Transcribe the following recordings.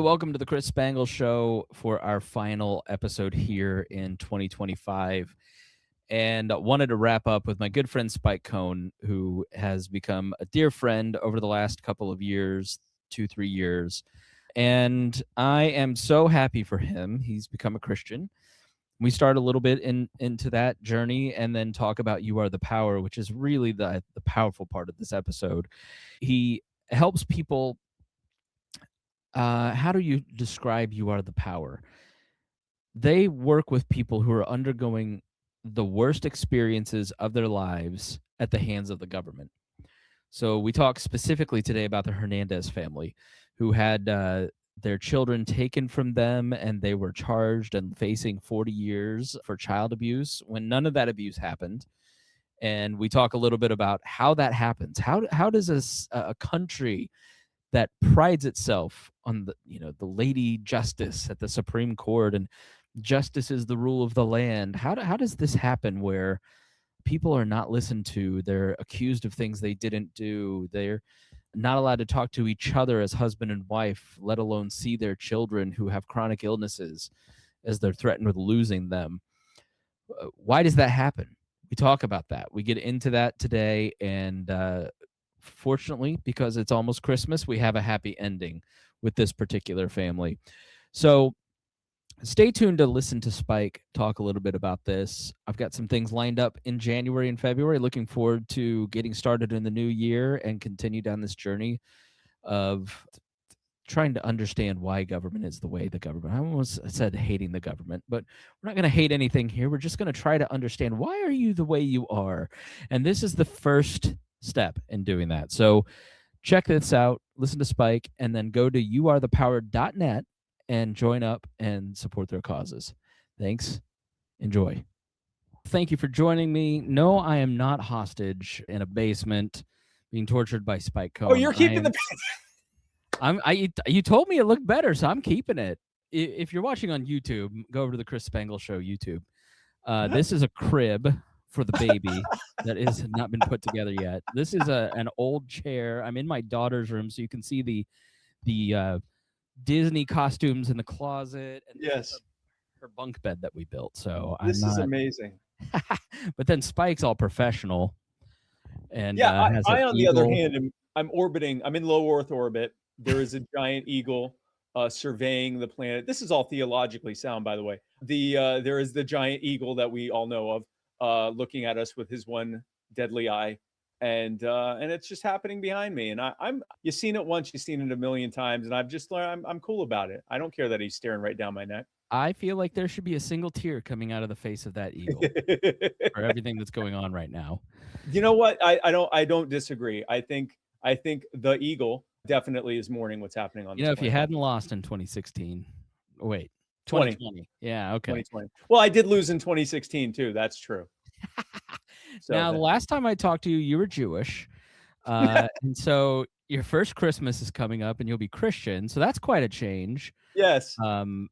Welcome to the Chris Spangle Show for our final episode here in 2025. And wanted to wrap up with my good friend Spike Cohen, who has become a dear friend over the last couple of years, 2-3 years. And I am so happy for him. He's become a Christian. We start a little bit into that journey and then talk about You Are the Power, which is really the powerful part of this episode. He helps people. How do you describe You Are the Power? They work with people who are undergoing the worst experiences of their lives at the hands of the government. So we talk specifically today about the Hernandez family, who had their children taken from them, and they were charged and facing 40 years for child abuse when none of that abuse happened. And we talk a little bit about how that happens. How does a country that prides itself on the lady justice at the Supreme Court and justice is the rule of the land. How does this happen where people are not listened to? They're accused of things they didn't do. They're not allowed to talk to each other as husband and wife, let alone see their children who have chronic illnesses as they're threatened with losing them. Why does that happen? We talk about that. We get into that today, and fortunately, because it's almost Christmas, we have a happy ending with this particular family. So stay tuned to listen to Spike talk a little bit about this. I've got some things lined up in January and February. Looking forward to getting started in the new year and continue down this journey of trying to understand why government is the way the government. I almost said hating the government, but we're not going to hate anything here. We're just going to try to understand, why are you the way you are? And this is the first step in doing that. So check this out, listen to Spike, and then go to youarethepower.net and join up and support their causes. Thanks. Enjoy. Thank you for joining me. No, I am not hostage in a basement being tortured by Spike Cohen. Oh, you're keeping the... You told me it looked better, so I'm keeping it. If you're watching on YouTube, go over to the Chris Spangle Show YouTube. This is a crib for the baby that has not been put together yet. This is an old chair. I'm in my daughter's room, so you can see the Disney costumes in the closet. And yes, her bunk bed that we built. So this is amazing. But then Spike's all professional. And yeah, I on the other hand, I'm orbiting. I'm in low Earth orbit. There is a giant eagle surveying the planet. This is all theologically sound, by the way. There is the giant eagle that we all know of, looking at us with his one deadly eye, and it's just happening behind me. And you've seen it once, you've seen it a million times, and I've just learned I'm cool about it. I don't care that he's staring right down my neck. I feel like there should be a single tear coming out of the face of that eagle for everything that's going on right now. You know what? I don't disagree. I think the eagle definitely is mourning what's happening on. If you hadn't lost in 2016, wait, 2020. Yeah, okay. 2020. Well, I did lose in 2016 too. That's true. So now, the last time I talked to you, you were Jewish, and so your first Christmas is coming up, and you'll be Christian. So that's quite a change. Yes. I'm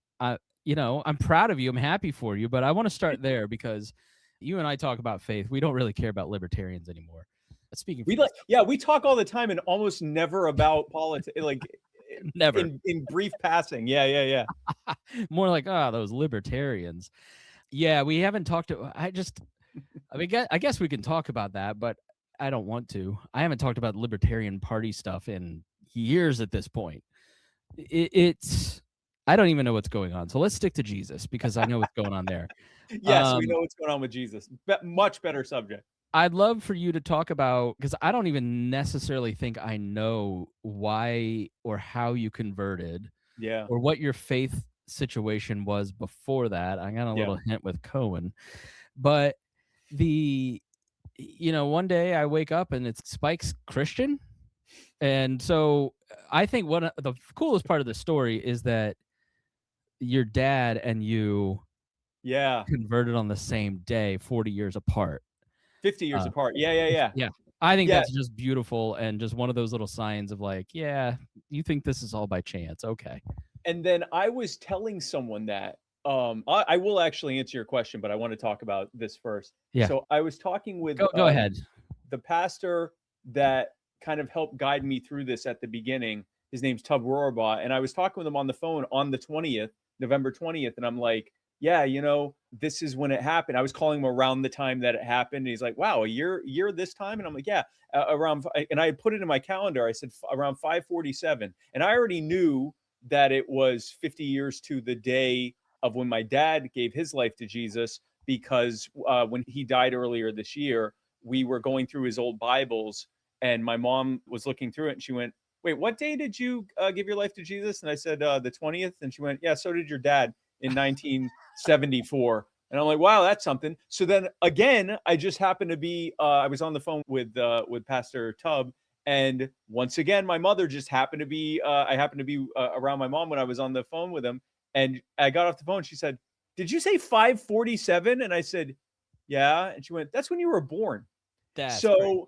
proud of you. I'm happy for you, but I want to start there because you and I talk about faith. We don't really care about libertarians anymore. Speaking, we talk all the time and almost never about politics. Like never in brief passing. Yeah. More like, those libertarians. Yeah, we haven't talked to. I guess we can talk about that, but I don't want to. I haven't talked about Libertarian Party stuff in years at this point. I don't even know what's going on. So let's stick to Jesus because I know what's going on there. Yes, we know what's going on with Jesus. Much better subject. I'd love for you to talk about, because I don't even necessarily think I know why or how you converted. Yeah. Or what your faith situation was before that. I got a little hint with Cohen. But one day I wake up and it's Spike's Christian. And so I think one of the coolest part of the story is that your dad and you converted on the same day, 40 years apart. 50 years apart. Yeah. I think that's just beautiful and just one of those little signs of like, you think this is all by chance. Okay. And then I was telling someone that I will actually answer your question, but I want to talk about this first. Yeah. So I was talking with go ahead. The pastor that kind of helped guide me through this at the beginning. His name's Tub Rohrbaugh. And I was talking with him on the phone on the 20th, November 20th. And I'm like, yeah, you know, this is when it happened. I was calling him around the time that it happened. And he's like, wow, a year this time? And I'm like, yeah, around. And I had put it in my calendar. I said around 5:47. And I already knew that it was 50 years to the day of when my dad gave his life to Jesus, because when he died earlier this year, we were going through his old Bibles, and my mom was looking through it, and she went, wait, what day did you give your life to Jesus? And I said, the 20th. And she went, yeah, so did your dad in 1974. And I'm like, wow, that's something. So then again, I just happened to be, I was on the phone with Pastor Tubb. And once again, my mother just happened to be, I happened to be around my mom when I was on the phone with him. And I got off the phone. She said, did you say 5:47? And I said, yeah. And she went, that's when you were born. That's crazy.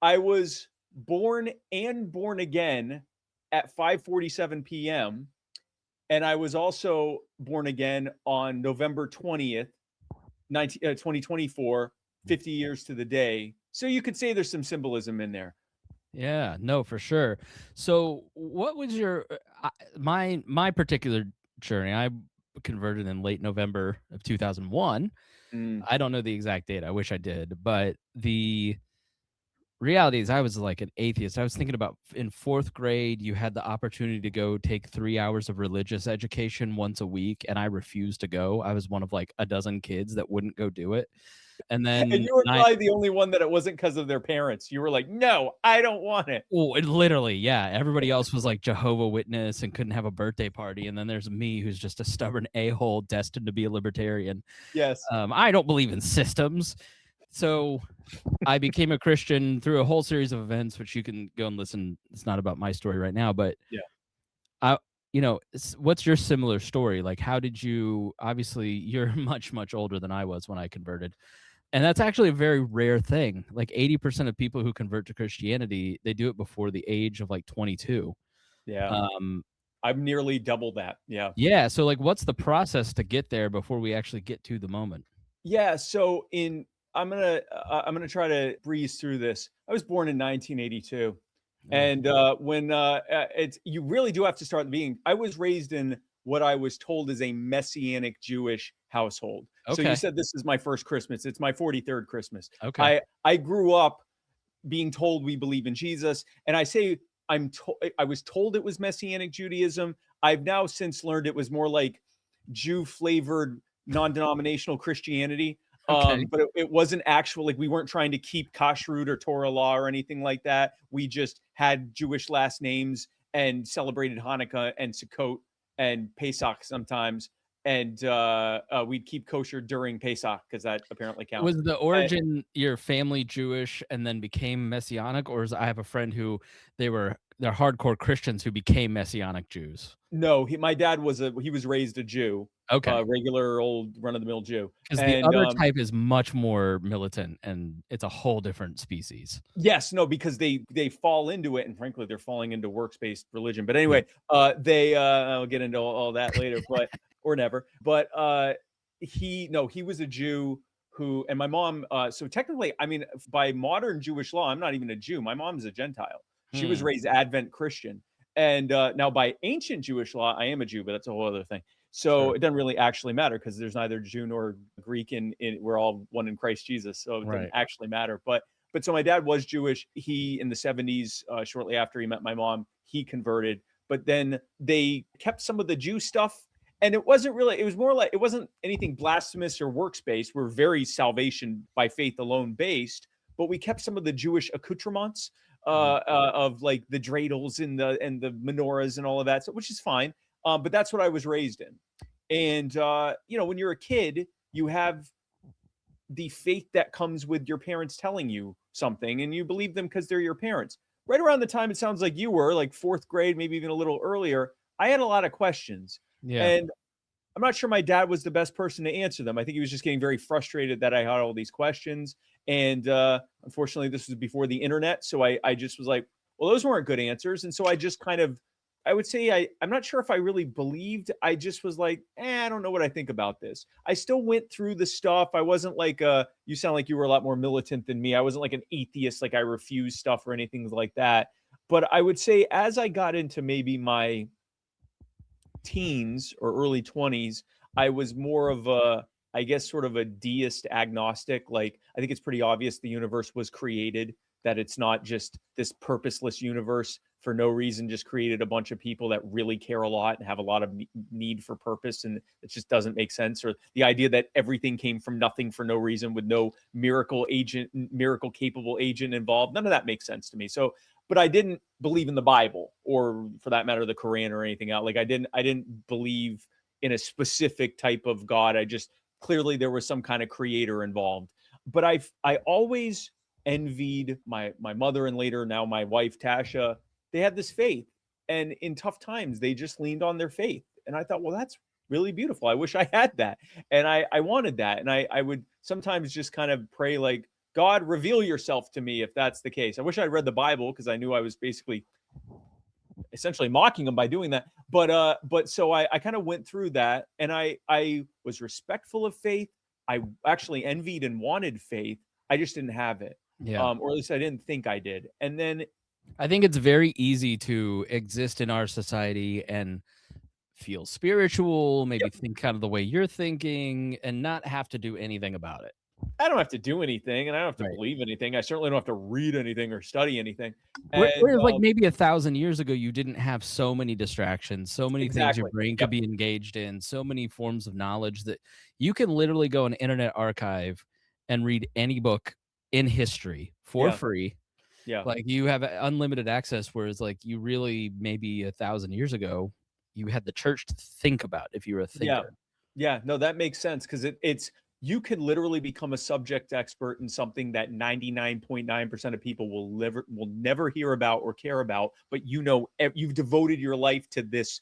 I was born and born again at 5:47 p.m. And I was also born again on November 20th, 2024, 50 years to the day. So you could say there's some symbolism in there. Yeah, no, for sure. So what was your my particular journey? I converted in late November of 2001. I don't know the exact date. I wish I did, but the reality is I was like an atheist. I was thinking about in 4th grade, you had the opportunity to go take 3 hours of religious education once a week, and I refused to go. I was one of like a dozen kids that wouldn't go do it. And then and you were probably the only one that it wasn't because of their parents. You were like, no, I don't want it. Oh, it literally, yeah. Everybody else was like Jehovah Witness and couldn't have a birthday party. And then there's me, who's just a stubborn a-hole destined to be a libertarian. Yes. I don't believe in systems. So I became a Christian through a whole series of events, which you can go and listen. It's not about my story right now, but yeah, what's your similar story? Like, how did you, obviously you're much, much older than I was when I converted. And that's actually a very rare thing. Like 80% of people who convert to Christianity, they do it before the age of like 22. Yeah. I'm nearly double that. Yeah. Yeah. So like, what's the process to get there before we actually get to the moment? Yeah. So I'm gonna try to breeze through this. I was born in 1982. And when you really do have to start being, I was raised in what I was told is a Messianic Jewish household. Okay. So you said this is my first Christmas. It's my 43rd Christmas. Okay. I grew up being told we believe in Jesus. And I say I was told it was Messianic Judaism. I've now since learned it was more like Jew flavored non-denominational Christianity. Okay. But it wasn't actual, like we weren't trying to keep kashrut or Torah law or anything like that. We just had Jewish last names and celebrated Hanukkah and Sukkot and Pesach sometimes. And we'd keep kosher during Pesach because that apparently counts. Was the origin your family Jewish and then became Messianic? Or I have a friend who they're hardcore Christians who became Messianic Jews. No, my dad was raised a Jew. Okay. Regular old run-of-the-mill Jew. Because the other type is much more militant, and it's a whole different species. Yes, no, because they fall into it, and frankly, they're falling into works-based religion. But anyway, I'll get into all that later, but or never. But he was a Jew who, and my mom. So technically, I mean, by modern Jewish law, I'm not even a Jew. My mom's a Gentile. She was raised Advent Christian, and now by ancient Jewish law, I am a Jew, but that's a whole other thing. So it doesn't really actually matter because there's neither Jew nor Greek in we're all one in Christ Jesus. So it doesn't actually matter. But so my dad was Jewish. He in the 70s, shortly after he met my mom, he converted. But then they kept some of the Jew stuff. And it wasn't really, it was more like, it wasn't anything blasphemous or works based. We're very salvation by faith alone based. But we kept some of the Jewish accoutrements of like the dreidels and the menorahs and all of that, so, which is fine. But that's what I was raised in. And, when you're a kid, you have the faith that comes with your parents telling you something and you believe them because they're your parents. Right around the time it sounds like you were, like 4th grade, maybe even a little earlier, I had a lot of questions. Yeah. And I'm not sure my dad was the best person to answer them. I think he was just getting very frustrated that I had all these questions. And unfortunately, this was before the internet. So I just was like, well, those weren't good answers. And so I just kind of, I would say I'm not sure if I really believed. I just was like, I don't know what I think about this. I still went through the stuff. I wasn't like, you sound like you were a lot more militant than me. I wasn't like an atheist, like I refused stuff or anything like that. But I would say as I got into maybe my teens or early 20s, I was more of a, I guess, sort of a deist agnostic. Like, I think it's pretty obvious the universe was created, that it's not just this purposeless universe for no reason, just created a bunch of people that really care a lot and have a lot of need for purpose. And it just doesn't make sense. Or the idea that everything came from nothing for no reason with no miracle capable agent involved. None of that makes sense to me. So, but I didn't believe in the Bible, or for that matter, the Quran or anything else. Like, I didn't believe in a specific type of God. I just, clearly there was some kind of creator involved. But I always envied my mother, and later now my wife Tasha. They had this faith, and in tough times they just leaned on their faith. And I thought, well, that's really beautiful. I wish I had that, and I wanted that. And I would sometimes just kind of pray, like, God, reveal yourself to me if that's the case. I wish I'd read the Bible, because I knew I was basically essentially mocking him by doing that. But so I kind of went through that, and I was respectful of faith. I actually envied and wanted faith. I just didn't have it. Yeah. Or at least I didn't think I did. And then I think it's very easy to exist in our society and feel spiritual, maybe think kind of the way you're thinking, and not have to do anything about it. I don't have to do anything, and I don't have to Right. believe anything. I certainly don't have to read anything or study anything. Whereas like maybe 1,000 years ago, you didn't have so many distractions, so many things your Exactly. brain could be engaged in, so many forms of knowledge that you can literally go on Internet Archive and read any book in history for Yeah. free. Yeah. Like, you have unlimited access, whereas like you really, maybe 1,000 years ago, you had the church to think about if you were a Yeah. thinker. Yeah. No, that makes sense, because it's, you can literally become a subject expert in something that 99.9% of people will never hear about or care about, but you've devoted your life to this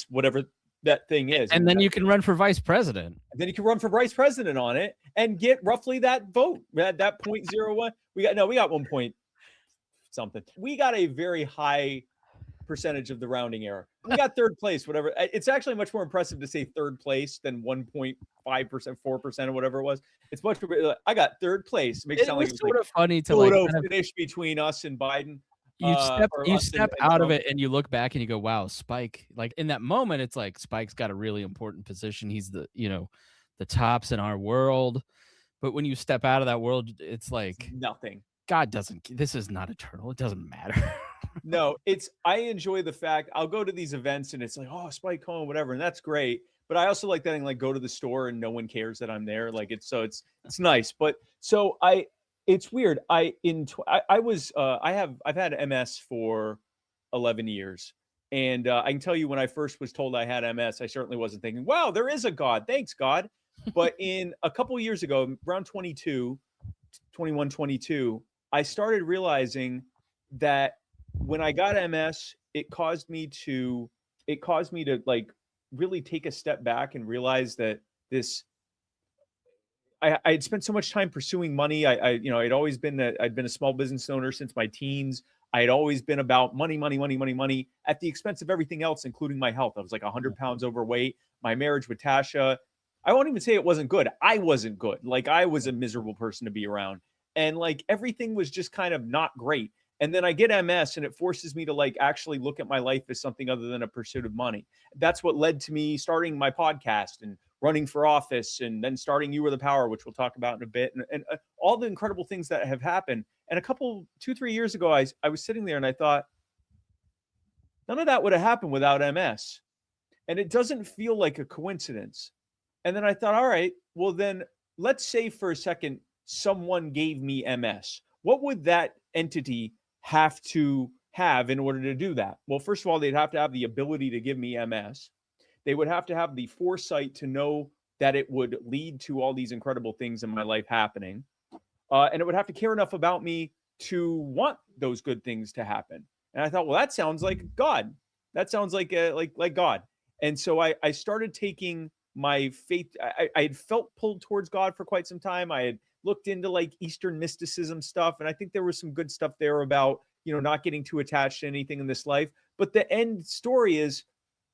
whatever that thing is. And then you can run for vice president. Then you can run for vice president on it and get roughly that vote, that 0.01. We got 1 point something. We got a very high percentage of the rounding error. We got third place, whatever. It's actually much more impressive to say third place than 1.5%, 4%, or whatever it was. It's much more. I got third place. It makes it sound like it was sort like of funny to like kind of, finish between us and Biden. you Or step and out of Trump. it and you look back and you go, wow, Spike. Like, in that moment, it's like Spike's got a really important position. He's the tops in our world. But when you step out of that world, it's like, Nothing. God doesn't. This is not eternal. It doesn't matter. No, I enjoy the fact I'll go to these events and it's like, oh, Spike Cohen, whatever, and that's great. But I also like that and like go to the store and no one cares that I'm there. Like, it's nice. But so it's weird. I've had MS for 11 years. And I can tell you, when I first was told I had MS, I certainly wasn't thinking, wow, there is a God. Thanks, God. But in a couple of years ago, around 21, 22, I started realizing that when I got MS, it caused me to like really take a step back and realize that I had spent so much time pursuing money. I'd always been I'd been a small business owner since my teens. I had always been about money, money, money, money, money at the expense of everything else, including my health. I was like 100 pounds overweight. My marriage with Tasha, I won't even say it wasn't good. I wasn't good. Like, I was a miserable person to be around. And like, everything was just kind of not great. And then I get MS, and it forces me to like actually look at my life as something other than a pursuit of money. That's what led to me starting my podcast and running for office, and then starting You Are the Power, which we'll talk about in a bit, and all the incredible things that have happened. And 2-3 years ago, I was sitting there and I thought, none of that would have happened without MS. And it doesn't feel like a coincidence. And then I thought, all right, well then, let's say for a second, someone gave me MS. What would that entity have to have in order to do that? Well, first of all, they'd have to have the ability to give me MS. They would have to have the foresight to know that it would lead to all these incredible things in my life happening. And it would have to care enough about me to want those good things to happen. And I thought, well, that sounds like God. That sounds like God. And so I started taking my faith. I had felt pulled towards God for quite some time. I had looked into like Eastern mysticism stuff, and I think there was some good stuff there about, not getting too attached to anything in this life. But the end story is,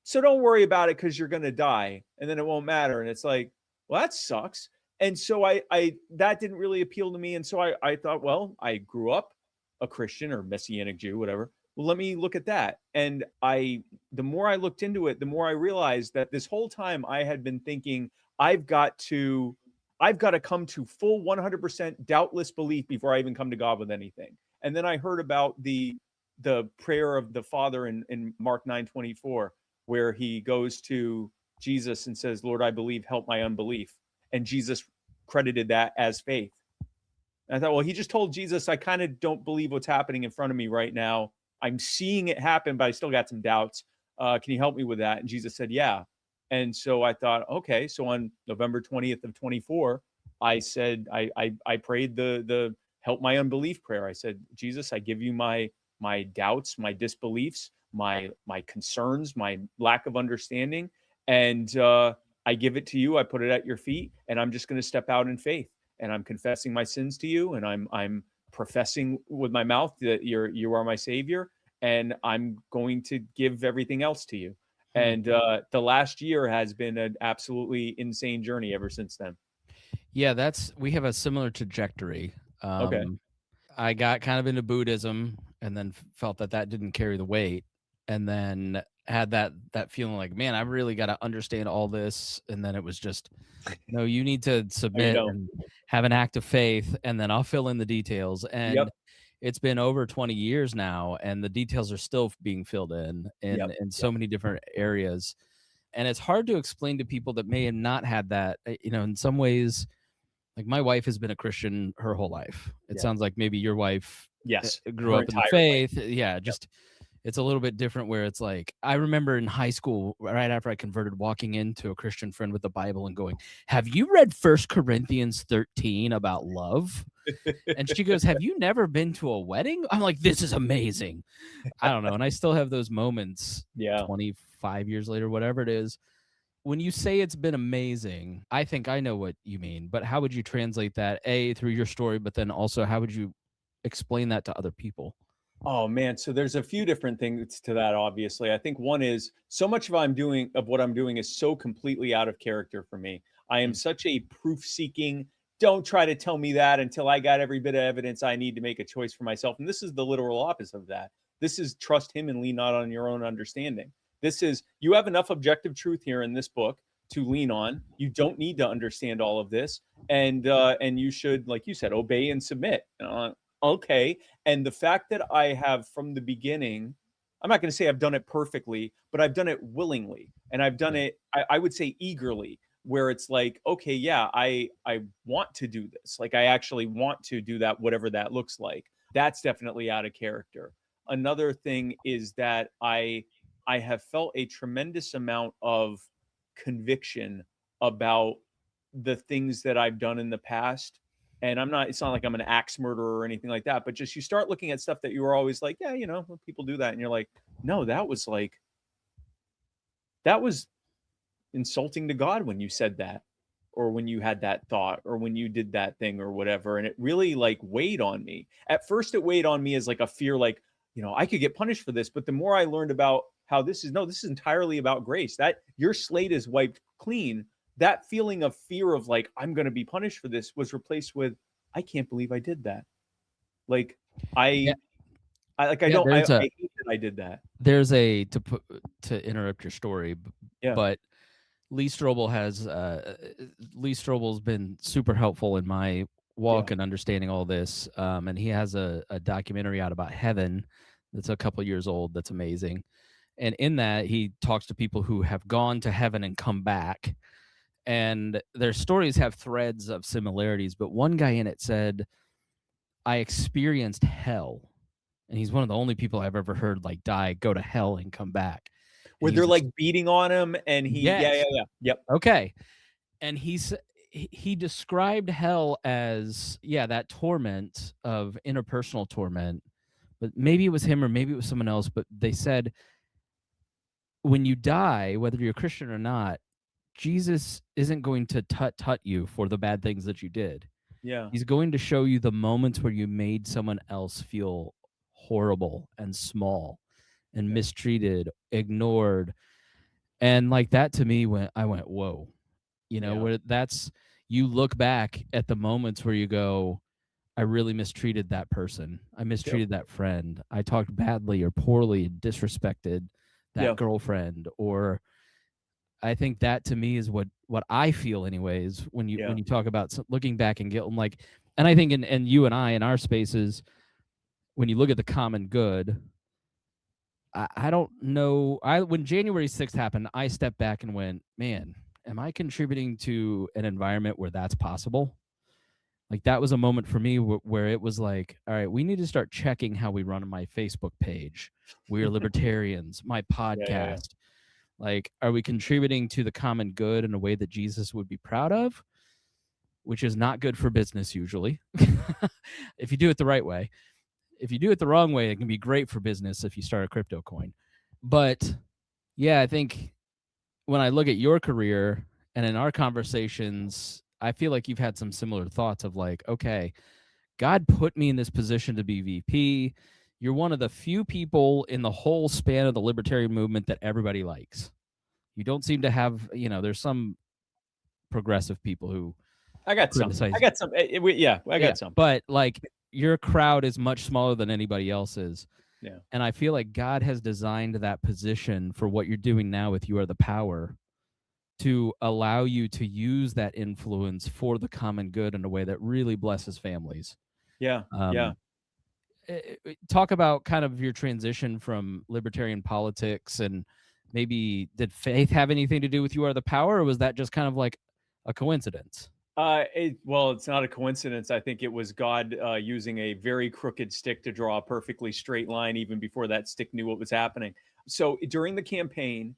so don't worry about it because you're going to die and then it won't matter. And it's like, well, that sucks. And so I that didn't really appeal to me. And so I thought, well, I grew up a Christian or Messianic Jew, whatever. well, let me look at that. And the more I looked into it, the more I realized that this whole time I had been thinking, I've got to, I've got to come to full 100% doubtless belief before I even come to God with anything. And then I heard about the prayer of the Father in Mark 9:24, where he goes to Jesus and says, Lord, I believe, help my unbelief. And Jesus credited that as faith. And I thought, well, he just told Jesus, I kind of don't believe what's happening in front of me right now. I'm seeing it happen, but I still got some doubts. Can you help me with that? And Jesus said, yeah. And so I thought, okay. So on November 20th of 24, I said, I prayed the help my unbelief prayer. I said, Jesus, I give you my doubts, my disbeliefs, my concerns, my lack of understanding, and I give it to you. I put it at your feet, and I'm just going to step out in faith, and I'm confessing my sins to you, and I'm professing with my mouth that you are my savior, and I'm going to give everything else to you. And the last year has been an absolutely insane journey ever since then. Yeah, we have a similar trajectory. Okay. I got kind of into Buddhism and then felt that didn't carry the weight, and then had that feeling like, man, I really got to understand all this. And then it was just, no, you need to No, you submit don't. and have an act of faith, and then I'll fill in the details. And Yep. it's been over 20 years now, and the details are still being filled Yep. in so Yep. many different areas. And it's hard to explain to people that may have not had that. In some ways, like my wife has been a Christian her whole life. It Yeah. sounds like maybe your wife Yes. grew Her up in the entire life. faith. Yeah, just it's a little bit different where it's like, I remember in high school, right after I converted, walking into a Christian friend with the Bible and going, have you read 1 Corinthians 13 about love? And she goes, have you never been to a wedding? I'm like, this is amazing. I don't know. And I still have those moments Yeah. 25 years later, whatever it is. When you say it's been amazing, I think I know what you mean, but how would you translate that, through your story, but then also how would you explain that to other people? Oh man, so there's a few different things to that, obviously. I think one is so much of what I'm doing is so completely out of character for me. I am Mm. such a proof seeking, don't try to tell me that until I got every bit of evidence I need to make a choice for myself. And this is the literal opposite of that. This is trust him and lean not on your own understanding. This is you have enough objective truth here in this book to lean on. You don't need to understand all of this. And you should, like you said, obey and submit. Okay. And the fact that I have from the beginning, I'm not going to say I've done it perfectly, but I've done it willingly. And I've done Yeah. it, I would say eagerly, where it's like, okay, yeah, I want to do this. Like I actually want to do that, whatever that looks like. That's definitely out of character. Another thing is that I have felt a tremendous amount of conviction about the things that I've done in the past. And it's not like I'm an axe murderer or anything like that, but just you start looking at stuff that you were always like, yeah, people do that. And you're like, no, that was insulting to God when you said that, or when you had that thought, or when you did that thing or whatever. And it really like weighed on me. At first, it weighed on me as like a fear, like, I could get punished for this. But the more I learned about how this is entirely about grace, that your slate is wiped clean. That feeling of fear of like, I'm going to be punished for this was replaced with, I can't believe I did that. Like, Yeah. I Yeah. don't, I hate that I did that. There's to interrupt your story, Yeah. but Lee Strobel Lee Strobel's been super helpful in my walk Yeah. and understanding all this. And he has a documentary out about heaven that's a couple years old. That's amazing. And in that, he talks to people who have gone to heaven and come back, and their stories have threads of similarities. But one guy in it said, I experienced hell. And he's one of the only people I've ever heard like go to hell and come back. And Where they're like beating on him and yes. Yep. Okay. And he described hell as, that torment of interpersonal torment, but maybe it was him or maybe it was someone else. But they said, when you die, whether you're a Christian or not, Jesus isn't going to tut you for the bad things that you did. Yeah. He's going to show you the moments where you made someone else feel horrible and small and mistreated, ignored. And like that to me, I went, whoa, Yeah. where you look back at the moments where you go, I really mistreated that person. I mistreated that friend. I talked badly or poorly, disrespected that girlfriend, or I think that to me is what I feel anyways when you talk about looking back and guilt. And I think and you and I in our spaces, when you look at the common good, I don't know. When January 6th happened, I stepped back and went, man, am I contributing to an environment where that's possible? Like, that was a moment for me where it was like, all right, we need to start checking how we run my Facebook page. We are Libertarians, my podcast. Like, are we contributing to the common good in a way that Jesus would be proud of? Which is not good for business usually. If you do it the right way. If you do it the wrong way, it can be great for business if you start a crypto coin. But yeah, I think when I look at your career and in our conversations, I feel like you've had some similar thoughts of like, okay, God put me in this position to be VP. You're one of the few people in the whole span of the libertarian movement that everybody likes. You don't seem to have, there's some progressive people who I got some. I got some. I got some. But like, your crowd is much smaller than anybody else's. Yeah. And I feel like God has designed that position for what you're doing now with You Are the Power to allow you to use that influence for the common good in a way that really blesses families. Yeah. Talk about kind of your transition from libertarian politics, and maybe did faith have anything to do with You Are the Power, or was that just kind of like a coincidence? Well, it's not a coincidence. I think it was God using a very crooked stick to draw a perfectly straight line even before that stick knew what was happening. So during the campaign,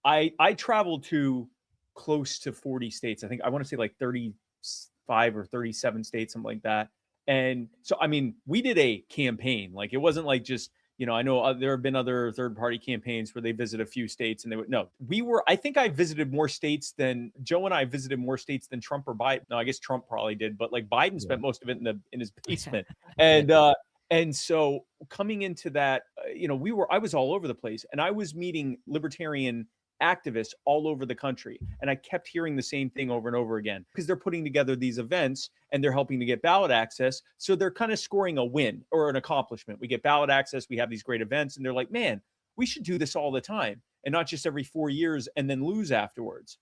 I traveled to close to 40 states. I think I want to say like 35 or 37 states, something like that. And so, I mean, we did a campaign. Like, it wasn't like just, I know there have been other third-party campaigns where they visit a few states and I think I visited more states than Joe and I visited more states than Trump or Biden. No, I guess Trump probably did, but like Biden spent most of it in his basement. And so coming into that, I was all over the place, and I was meeting libertarian activists all over the country. And I kept hearing the same thing over and over again, because they're putting together these events and they're helping to get ballot access. So they're kind of scoring a win or an accomplishment. We get ballot access, we have these great events, and they're like, man, we should do this all the time and not just every 4 years and then lose afterwards.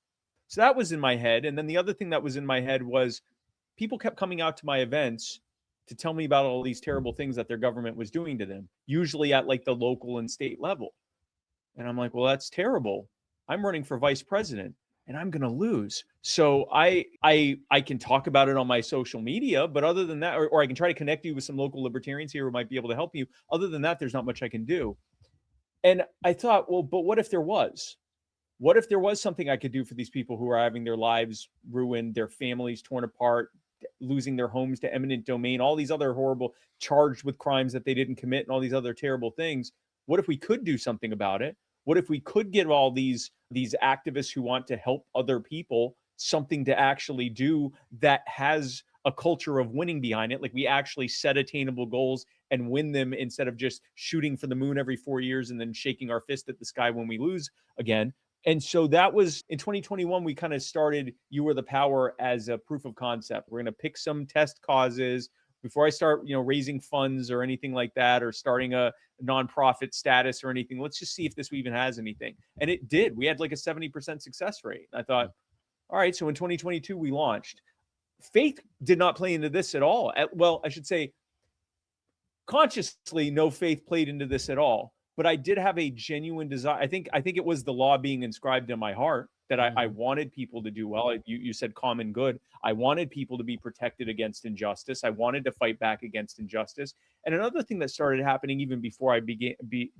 So that was in my head. And then the other thing that was in my head was people kept coming out to my events to tell me about all these terrible things that their government was doing to them, usually at like the local and state level. And I'm like, well, that's terrible. I'm running for vice president and I'm going to lose. So I can talk about it on my social media, but other than that, or I can try to connect you with some local libertarians here who might be able to help you. Other than that, there's not much I can do. And I thought, well, but what if there was? What if there was something I could do for these people who are having their lives ruined, their families torn apart, losing their homes to eminent domain, all these other horrible, charged with crimes that they didn't commit, and all these other terrible things? What if we could do something about it? What if we could give all these activists who want to help other people something to actually do that has a culture of winning behind it? Like, we actually set attainable goals and win them instead of just shooting for the moon every 4 years and then shaking our fist at the sky when we lose again. And so that was in 2021, we kind of started You Are the Power as a proof of concept. We're going to pick some test causes before I start, raising funds or anything like that, or starting a nonprofit status or anything. Let's just see if this even has anything. And it did. We had like a 70% success rate. I thought, all right, so in 2022, we launched. Faith did not play into this at all. Well, I should say consciously, no faith played into this at all. But I did have a genuine desire. I think it was the law being inscribed in my heart that I wanted people to do well. You said common good. I wanted people to be protected against injustice. I wanted to fight back against injustice. And another thing that started happening even before I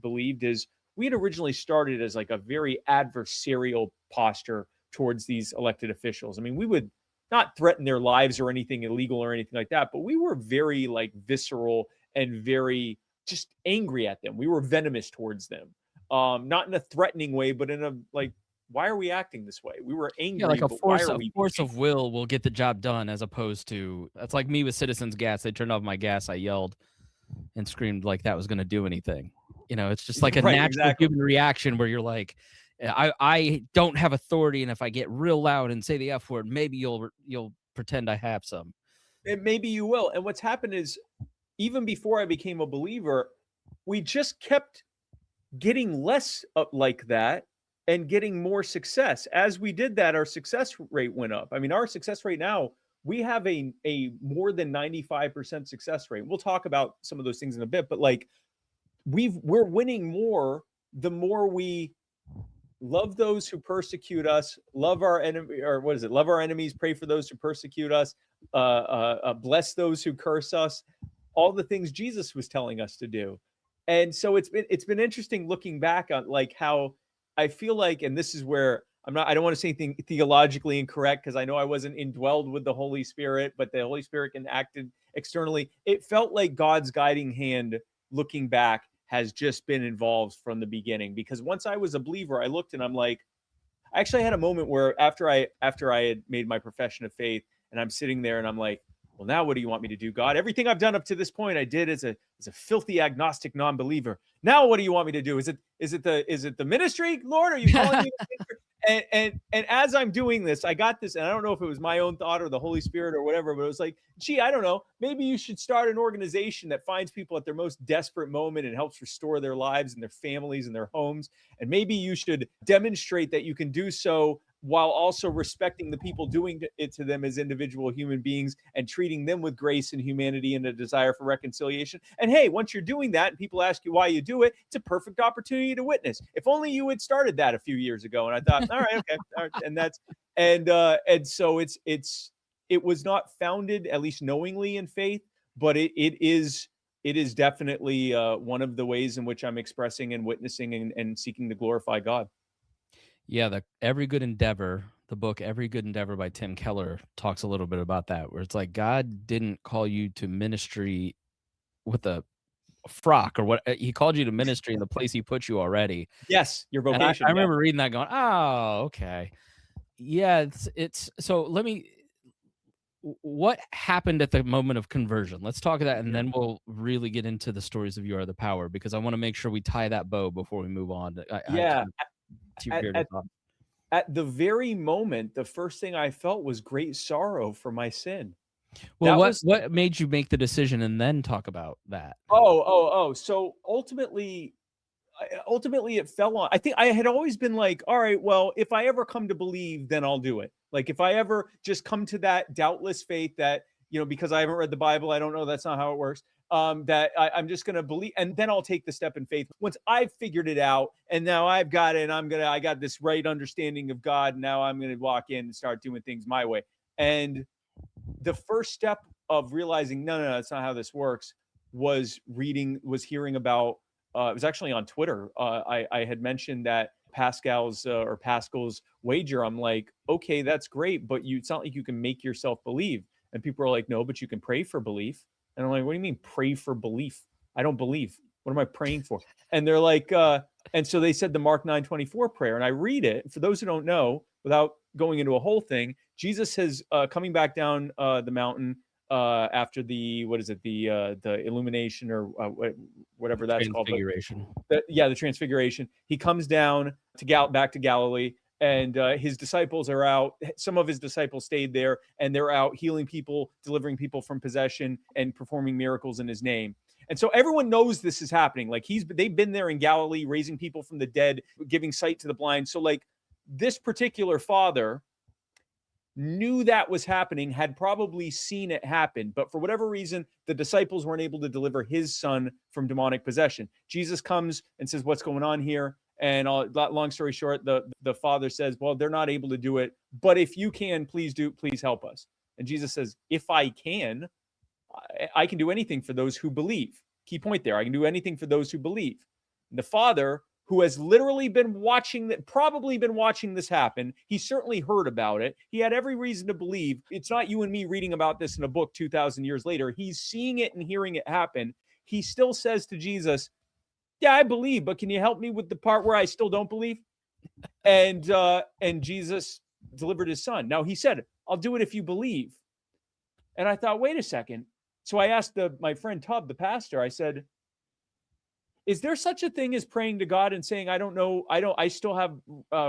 believed is we had originally started as like a very adversarial posture towards these elected officials. I mean, we would not threaten their lives or anything illegal or anything like that, but we were very like visceral and very just angry at them. We were venomous towards them. Not in a threatening way, but in a like, why are we acting this way? We were angry. Yeah, like a force of will will get the job done, as opposed to, that's like me with Citizens Gas. They turned off my gas. I yelled and screamed like that was going to do anything. It's just like a natural human reaction where you're like, I don't have authority, and if I get real loud and say the F word, maybe you'll pretend I have some. maybe you will. And what's happened is, even before I became a believer, we just kept getting less like that and getting more success. As we did that, our success rate went up. I mean, our success rate now, we have a more than 95% success rate. We'll talk about some of those things in a bit, but like we're winning more the more we love those who persecute us, love our enemy, or what is it? Love our enemies, pray for those who persecute us, bless those who curse us, all the things Jesus was telling us to do. And so it's been interesting looking back on like how I feel like, and this is where I don't want to say anything theologically incorrect because I know I wasn't indwelled with the Holy Spirit, but the Holy Spirit can act externally. It felt like God's guiding hand looking back has just been involved from the beginning, because once I was a believer, I looked and I'm like, I actually had a moment where after I had made my profession of faith and I'm sitting there and I'm like, well, now what do you want me to do, God? Everything I've done up to this point, I did as a filthy agnostic non-believer. Now, what do you want me to do? Is it the ministry, Lord? Are you calling me to ministry? And as I'm doing this, I got this, and I don't know if it was my own thought or the Holy Spirit or whatever, but it was like, gee, I don't know. Maybe you should start an organization that finds people at their most desperate moment and helps restore their lives and their families and their homes. And maybe you should demonstrate that you can do so while also respecting the people doing it to them as individual human beings and treating them with grace and humanity and a desire for reconciliation. And hey, once you're doing that and people ask you why you do it, it's a perfect opportunity to witness. If only you had started that a few years ago. And I thought, all right, okay. All right. And so it was not founded, at least knowingly, in faith, but it is definitely one of the ways in which I'm expressing and witnessing and seeking to glorify God. Yeah, the Every Good Endeavor, the book Every Good Endeavor by Tim Keller talks a little bit about that, where it's like God didn't call you to ministry with a frock or what. He called you to ministry in the place he put you already. Yes, your And vocation. I remember reading that going, oh, okay. Yeah, it's so what happened at the moment of conversion? Let's talk of that, and then we'll really get into the stories of You Are the Power, because I want to make sure we tie that bow before we move on. Yeah. At the very moment, the first thing I felt was great sorrow for my sin. Well, what made you make the decision and then talk about that? So ultimately it fell on, I think I had always been like, all right, well, if I ever come to believe, then I'll do it. Like if I ever just come to that doubtless faith that, because I haven't read the Bible, I don't know, that's not how it works. That I'm just going to believe, and then I'll take the step in faith. Once I've figured it out and now I've got it, and I got this right understanding of God. Now I'm going to walk in and start doing things my way. And the first step of realizing, no, that's not how this works, was hearing about, it was actually on Twitter. I had mentioned that Pascal's wager. I'm like, okay, that's great, but it's not like you can make yourself believe. And people are like, no, but you can pray for belief. And I'm like, what do you mean pray for belief? I don't believe. What am I praying for? And they're like, and so they said the Mark 9:24 prayer. And I read it. For those who don't know, without going into a whole thing, Jesus has coming back down the mountain after the illumination or whatever that's called. Transfiguration. The transfiguration. He comes down back to Galilee. And his disciples are out. Some of his disciples stayed there, and they're out healing people, delivering people from possession, and performing miracles in his name. And so everyone knows this is happening. Like they've been there in Galilee, raising people from the dead, giving sight to the blind. So like this particular father knew that was happening, had probably seen it happen, but for whatever reason, the disciples weren't able to deliver his son from demonic possession. Jesus comes and says, "What's going on here?" And long story short, the father says, well, they're not able to do it, but if you can, please help us. And Jesus says, if I can, I can do anything for those who believe. Key point there. I can do anything for those who believe. And the father, who has literally probably been watching this happen, he certainly heard about it. He had every reason to believe. It's not you and me reading about this in a book 2,000 years later. He's seeing it and hearing it happen. He still says to Jesus, yeah, I believe, but can you help me with the part where I still don't believe? And Jesus delivered his son. Now he said, I'll do it if you believe. And I thought, wait a second. So I asked my friend Tub, the pastor, I said, is there such a thing as praying to God and saying, I don't know, I still have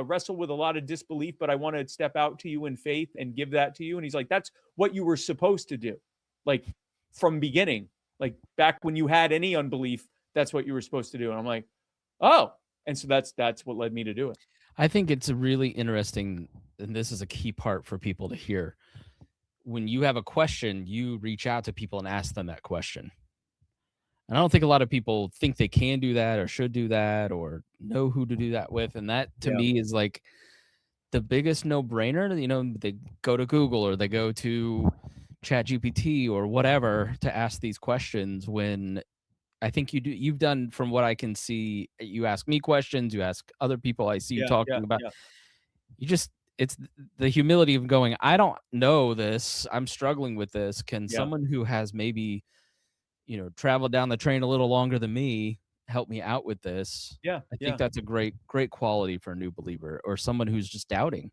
wrestled with a lot of disbelief, but I want to step out to you in faith and give that to you? And he's like, that's what you were supposed to do. like from beginning, like back when you had any unbelief, that's what you were supposed to do. And I'm like, oh, and so that's what led me to do it. I think it's a really interesting, and this is a key part for people to hear. When you have a question, you reach out to people and ask them that question. And I don't think a lot of people think they can do that or should do that or know who to do that with. And that to me is like the biggest no-brainer. You know, they go to Google or they go to ChatGPT or whatever to ask these questions, when I think you've done, from what I can see, you ask me questions, you ask other people I see you talking about. You just, it's the humility of going, I don't know this, I'm struggling with this. Can someone who has maybe, you know, traveled down the train a little longer than me help me out with this? I think that's a great quality for a new believer or someone who's just doubting.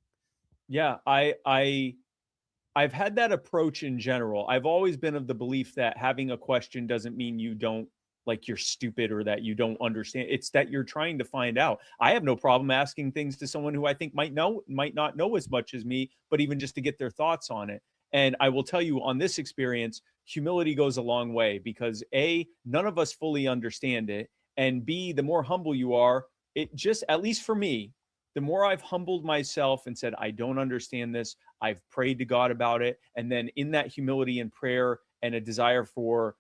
Yeah, I've had that approach in general. I've always been of the belief that having a question doesn't mean you don't, like, you're stupid or that you don't understand. It's that you're trying to find out. I have no problem asking things to someone who I think might not know as much as me, but even just to get their thoughts on it. And I will tell you, on this experience, humility goes a long way, because A, none of us fully understand it. And B, the more humble you are, it just, at least for me, the more I've humbled myself and said, I don't understand this, I've prayed to God about it. And then in that humility and prayer and a desire for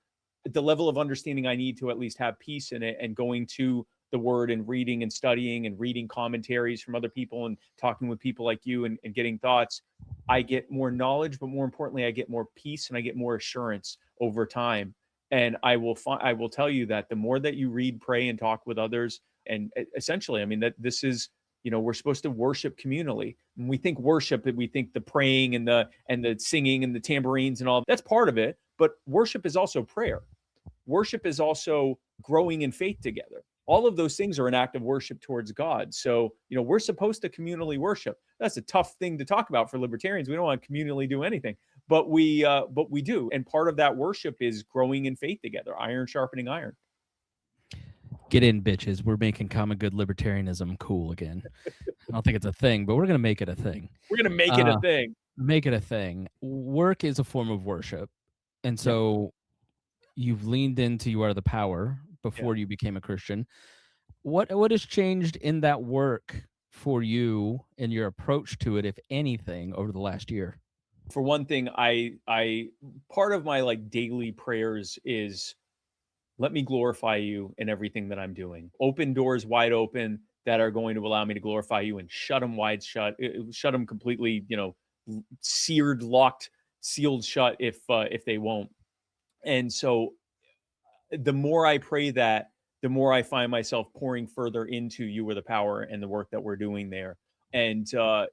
the level of understanding I need to at least have peace in it, and going to the word and reading and studying and reading commentaries from other people and talking with people like you and getting thoughts, I get more knowledge, but more importantly, I get more peace and I get more assurance over time. And I will tell you that the more that you read, pray, and talk with others, and essentially, I mean, that this is, you know, we're supposed to worship communally. When we think worship, we think the praying and the singing and the tambourines and all. That's part of it, but worship is also prayer. Worship is also growing in faith together. All of those things are an act of worship towards God. So, you know, we're supposed to communally worship. That's a tough thing to talk about for libertarians. We don't want to communally do anything, but we do. And part of that worship is growing in faith together, iron sharpening iron. Get in, bitches. We're making common good libertarianism cool again. I don't think it's a thing, but we're going to make it a thing. We're going to make it a thing. Make it a thing. Work is a form of worship. And so you've leaned into you are the power before you became a Christian. What has changed in that work for you and your approach to it, if anything, over the last year? For one thing, I part of my like daily prayers is, let me glorify you in everything that I'm doing. Open doors wide open that are going to allow me to glorify you, and shut them wide shut, shut them completely, you know, seared, locked, sealed shut if they won't. And so the more I pray that, the more I find myself pouring further into you are the power and the work that we're doing there. And so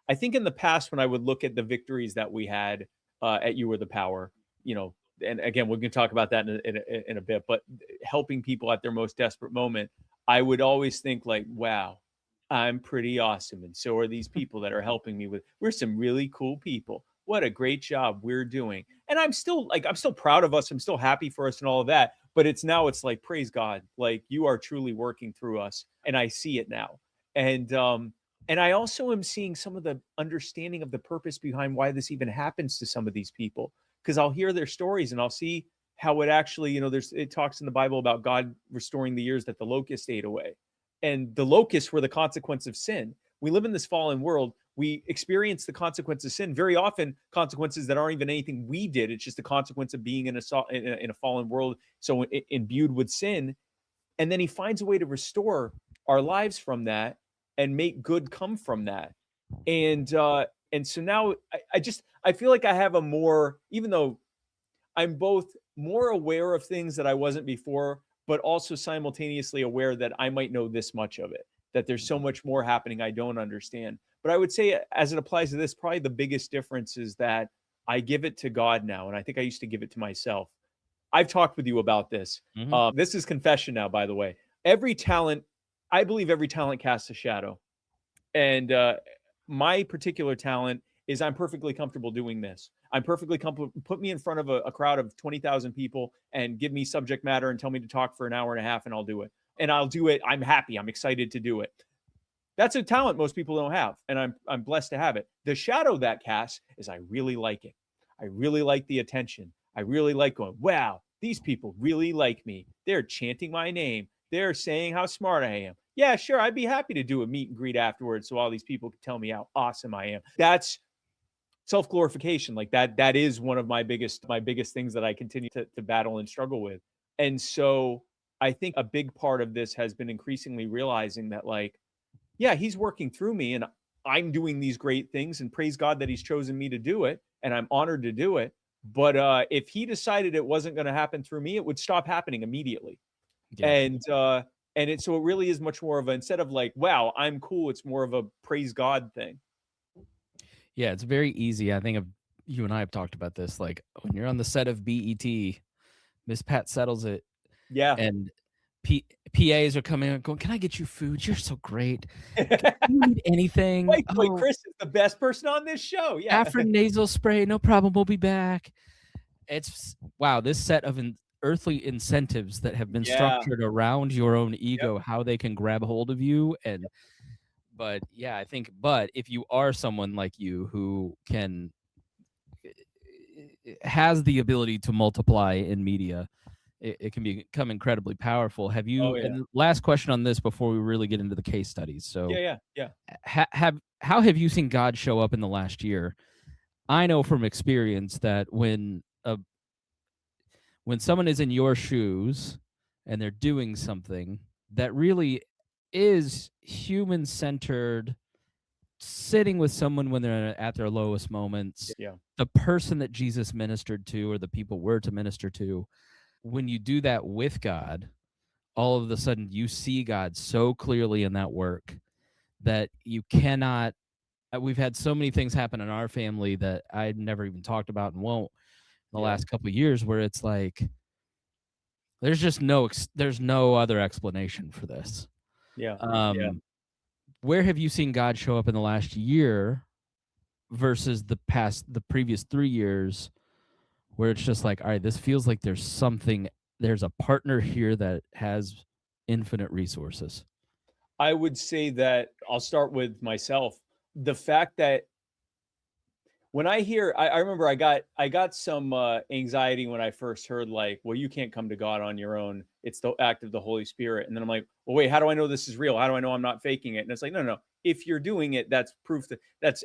I think in the past, when I would look at the victories that we had at you are the power, you know, and again, we're going to talk about that in a bit, but helping people at their most desperate moment, I would always think like, wow, I'm pretty awesome. And so are these people that are helping me we're some really cool people. What a great job we're doing. And I'm still proud of us. I'm still happy for us and all of that. But it's like, praise God, like you are truly working through us. And I see it now. And I also am seeing some of the understanding of the purpose behind why this even happens to some of these people. Because I'll hear their stories and I'll see how it actually, you know, it talks in the Bible about God restoring the years that the locust ate away. And the locusts were the consequence of sin. We live in this fallen world. We experience the consequence of sin, very often consequences that aren't even anything we did. It's just the consequence of being in a fallen world, so imbued with sin. And then he finds a way to restore our lives from that and make good come from that. And so now I feel like I have a more, even though I'm both more aware of things that I wasn't before, but also simultaneously aware that I might know this much of it, that there's so much more happening I don't understand. But I would say, as it applies to this, probably the biggest difference is that I give it to God now. And I think I used to give it to myself. I've talked with you about this. Mm-hmm. This is confession now, by the way. I believe every talent casts a shadow. And my particular talent is I'm perfectly comfortable doing this. I'm perfectly comfortable. Put me in front of a crowd of 20,000 people and give me subject matter and tell me to talk for an hour and a half, and I'll do it. And I'll do it. I'm happy. I'm excited to do it. That's a talent most people don't have, and I'm blessed to have it. The shadow that casts is I really like it. I really like the attention. I really like going, wow, these people really like me. They're chanting my name. They're saying how smart I am. Yeah, sure, I'd be happy to do a meet and greet afterwards so all these people can tell me how awesome I am. That's self-glorification. Like that is one of my biggest things that I continue to battle and struggle with. And so I think a big part of this has been increasingly realizing that, like, yeah, he's working through me and I'm doing these great things, and praise God that he's chosen me to do it, and I'm honored to do it. But if he decided it wasn't going to happen through me, it would stop happening immediately. Yeah. And it really is much more of a, instead of like, wow, I'm cool, it's more of a praise God thing. Yeah, it's very easy. I think you and I have talked about this. Like when you're on the set of BET, Miss Pat settles it. Yeah. And PAs are coming and going, can I get you food? You're so great. Do you need anything? Wait, Chris is the best person on this show. Yeah. After nasal spray, no problem. We'll be back. It's wow, this set of earthly incentives that have been structured around your own ego, how they can grab hold of you. But yeah, I think, but if you are someone like you who has the ability to multiply in media, it can become incredibly powerful. Have you, and last question on this before we really get into the case studies. So how have you seen God show up in the last year? I know from experience that when someone is in your shoes and they're doing something that really is human-centered, sitting with someone when they're at their lowest moments, the person that Jesus ministered to or the people were to minister to, when you do that with God, all of a sudden you see God so clearly in that work that you cannot. We've had so many things happen in our family that I've never even talked about and won't in the last couple of years, where it's like there's no other explanation for this. Where have you seen God show up in the last year versus the previous 3 years, where it's just like, all right, this feels like there's a partner here that has infinite resources? I would say that I'll start with myself. The fact that when I hear, I remember I got some anxiety when I first heard, like, well, you can't come to God on your own. It's the act of the Holy Spirit. And then I'm like, well, wait, how do I know this is real? How do I know I'm not faking it? And it's like, no. If you're doing it, that's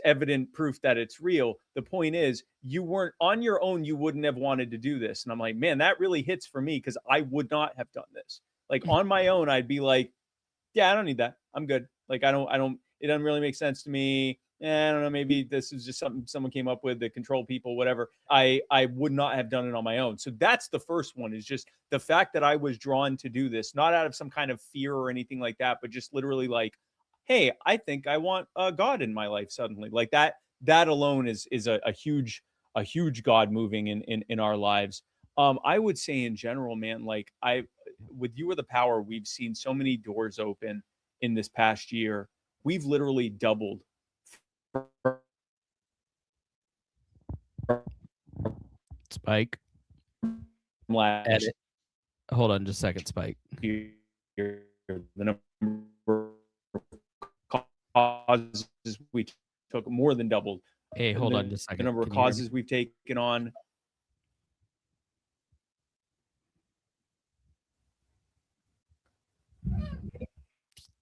evident proof that it's real. The point is, you weren't on your own. You wouldn't have wanted to do this. And I'm like, man, that really hits for me, because I would not have done this. Like on my own, I'd be like, yeah, I don't need that. I'm good. Like, it doesn't really make sense to me. I don't know, maybe this is just something someone came up with to control people, whatever. I would not have done it on my own. So that's the first one, is just the fact that I was drawn to do this, not out of some kind of fear or anything like that, but just literally like, hey, I think I want God in my life suddenly. Like that alone is a huge God moving in our lives. I would say in general, man, like with You Are the Power, we've seen so many doors open in this past year. We've literally doubled. Spike. Edit. Hold on just a second, Spike. The number of causes we took more than doubled. Hey, hold on just a second. The number of causes we've taken on.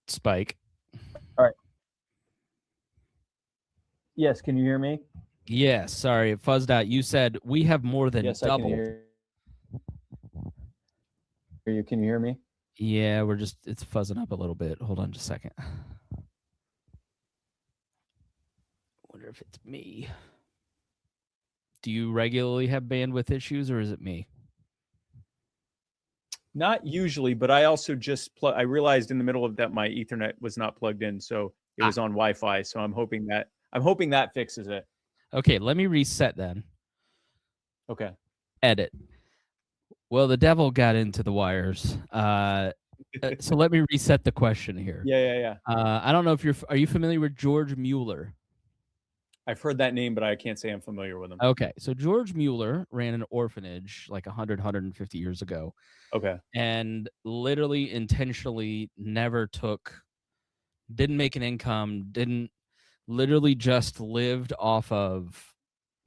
Spike. All right. Yes, can you hear me? Yes, sorry, it fuzzed out. You said we have more than doubled. I can hear you. Can you hear me? Yeah, it's fuzzing up a little bit. Hold on just a second. Wonder if it's me. Do you regularly have bandwidth issues, or is it me? Not usually, but I also I realized in the middle of that my Ethernet was not plugged in, so it was on Wi-Fi. So I'm hoping that fixes it. Okay, let me reset then. Okay. Edit. Well, the devil got into the wires. So let me reset the question here. Yeah. I don't know if are you familiar with George Mueller? I've heard that name, but I can't say I'm familiar with him. Okay, so George Mueller ran an orphanage like 150 years ago. Okay. And literally intentionally didn't make an income, literally just lived off of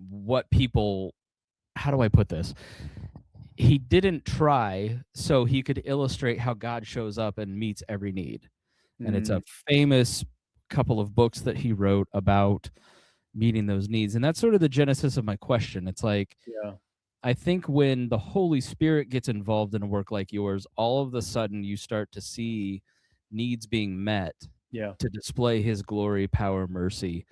what people, how do I put this? He didn't try so he could illustrate how God shows up and meets every need. And it's a famous couple of books that he wrote about meeting those needs. And that's sort of the genesis of my question. It's like, Yeah. I think when the Holy Spirit gets involved in a work like yours, all of a sudden you start to see needs being met Yeah. to display his glory, power, mercy,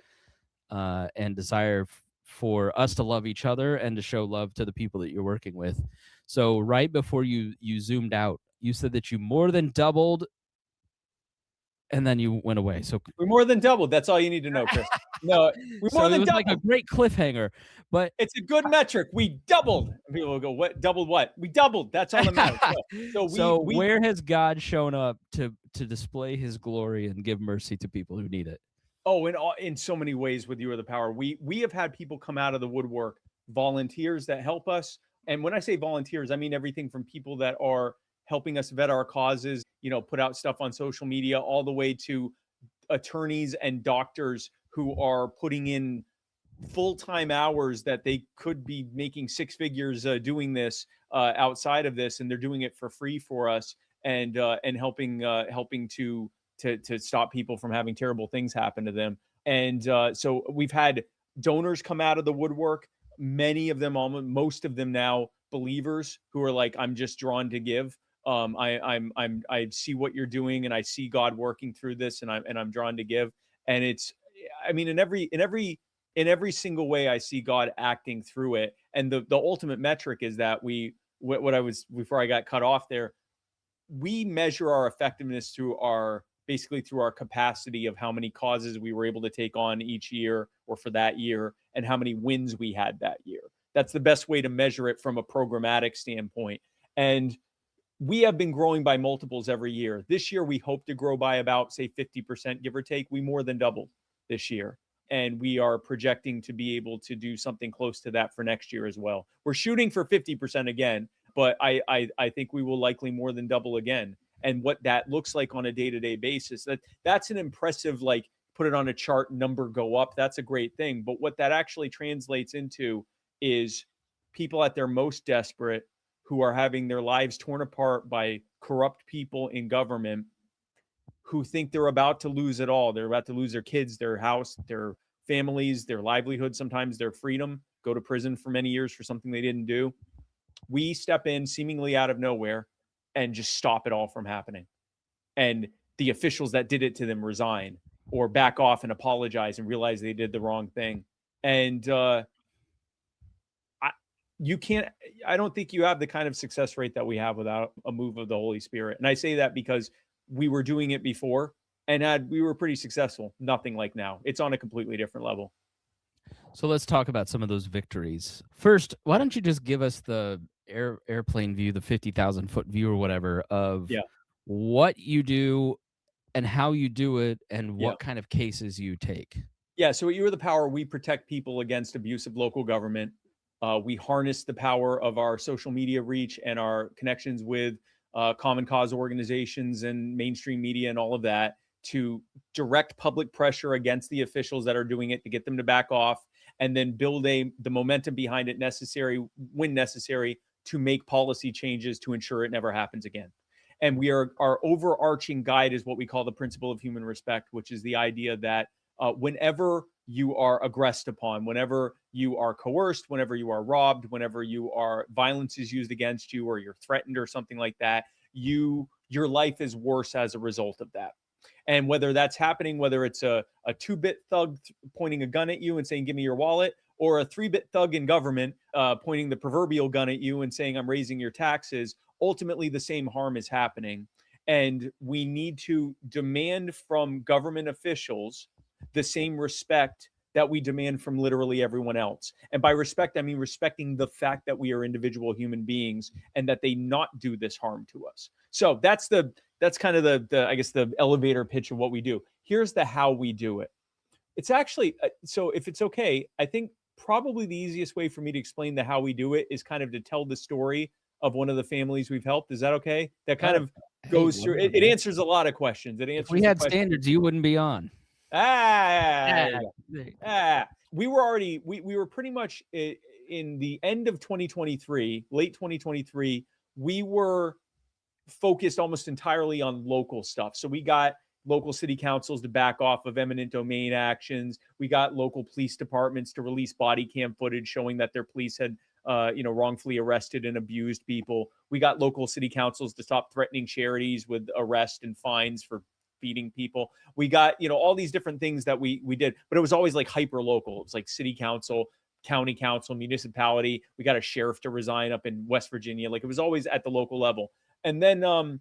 and desire for us to love each other and to show love to the people that you're working with. So right before you zoomed out, you said that you more than doubled and then you went away. So We more than doubled. That's all you need to know, Chris. No, we so more it than was doubled. like a great cliffhanger, but It's a good metric. We doubled. And people will go, what? Doubled what? We doubled. That's all that matters. so we where has God shown up to display his glory and give mercy to people who need it? Oh, in so many ways with You Are the Power. We have had people come out of the woodwork, volunteers that help us. And when I say volunteers, I mean everything from people that are helping us vet our causes, put out stuff on social media, all the way to attorneys and doctors who are putting in full-time hours that they could be making six figures doing this outside of this, and they're doing it for free for us, and helping to stop people from having terrible things happen to them. And so we've had donors come out of the woodwork, many of them, almost most of them now believers who are like, I'm just drawn to give. I see what you're doing, and I see God working through this, and I'm drawn to give. And it's, I mean, in every single way, I see God acting through it. And the ultimate metric is that what I was, before I got cut off there, we measure our effectiveness through our capacity of how many causes we were able to take on each year or for that year, and how many wins we had that year. That's the best way to measure it from a programmatic standpoint. And we have been growing by multiples every year. This year, we hope to grow by about, say, 50%, give or take. We more than doubled this year. And we are projecting to be able to do something close to that for next year as well. We're shooting for 50% again, but I think we will likely more than double again. And what that looks like on a day-to-day basis, that's an impressive, like, put it on a chart, number go up. That's a great thing. But what that actually translates into is people at their most desperate, who are having their lives torn apart by corrupt people in government, who think they're about to lose it all. They're about to lose their kids, their house, their families, their livelihood, sometimes their freedom, go to prison for many years for something they didn't do. We step in seemingly out of nowhere and just stop it all from happening. And the officials that did it to them resign or back off and apologize and realize they did the wrong thing. And I don't think you have the kind of success rate that we have without a move of the Holy Spirit. And I say that because we were doing it before, and we were pretty successful. Nothing like now. It's on a completely different level. So let's talk about some of those victories. First, why don't you just give us the airplane view, the 50,000 foot view or whatever of what you do and how you do it and what kind of cases you take? Yeah. So at You Are the Power, we protect people against abuse of local government. We harness the power of our social media reach and our connections with common cause organizations and mainstream media and all of that to direct public pressure against the officials that are doing it, to get them to back off, and then build the momentum behind it necessary, when necessary, to make policy changes to ensure it never happens again. And our overarching guide is what we call the principle of human respect, which is the idea that whenever you are aggressed upon, whenever you are coerced, whenever you are robbed, whenever violence is used against you, or you're threatened or something like that, your life is worse as a result of that. And whether that's happening, whether it's a 2-bit thug pointing a gun at you and saying, give me your wallet, or a 3-bit thug in government pointing the proverbial gun at you and saying, I'm raising your taxes, ultimately the same harm is happening. And we need to demand from government officials the same respect that we demand from literally everyone else. And by respect, I mean respecting the fact that we are individual human beings and that they not do this harm to us. So that's kind of the I guess the elevator pitch of what we do. Here's the how we do it. It's actually, so if it's okay, I think probably the easiest way for me to explain the how we do it is kind of to tell the story of one of the families we've helped. Is that okay? That kind of goes through, it answers a lot of questions. It answers, if we had standards, you wouldn't be on. Ah, Ah, there you go. there you We were already we were pretty much in the end of 2023, late 2023. We were focused almost entirely on local stuff. So we got local city councils to back off of eminent domain actions. We got local police departments to release body cam footage showing that their police had wrongfully arrested and abused people. We got local city councils to stop threatening charities with arrest and fines for feeding people. We got, all these different things that we did, but it was always like hyper local. It was like city council, county council, municipality. We got a sheriff to resign up in West Virginia. Like it was always at the local level. And then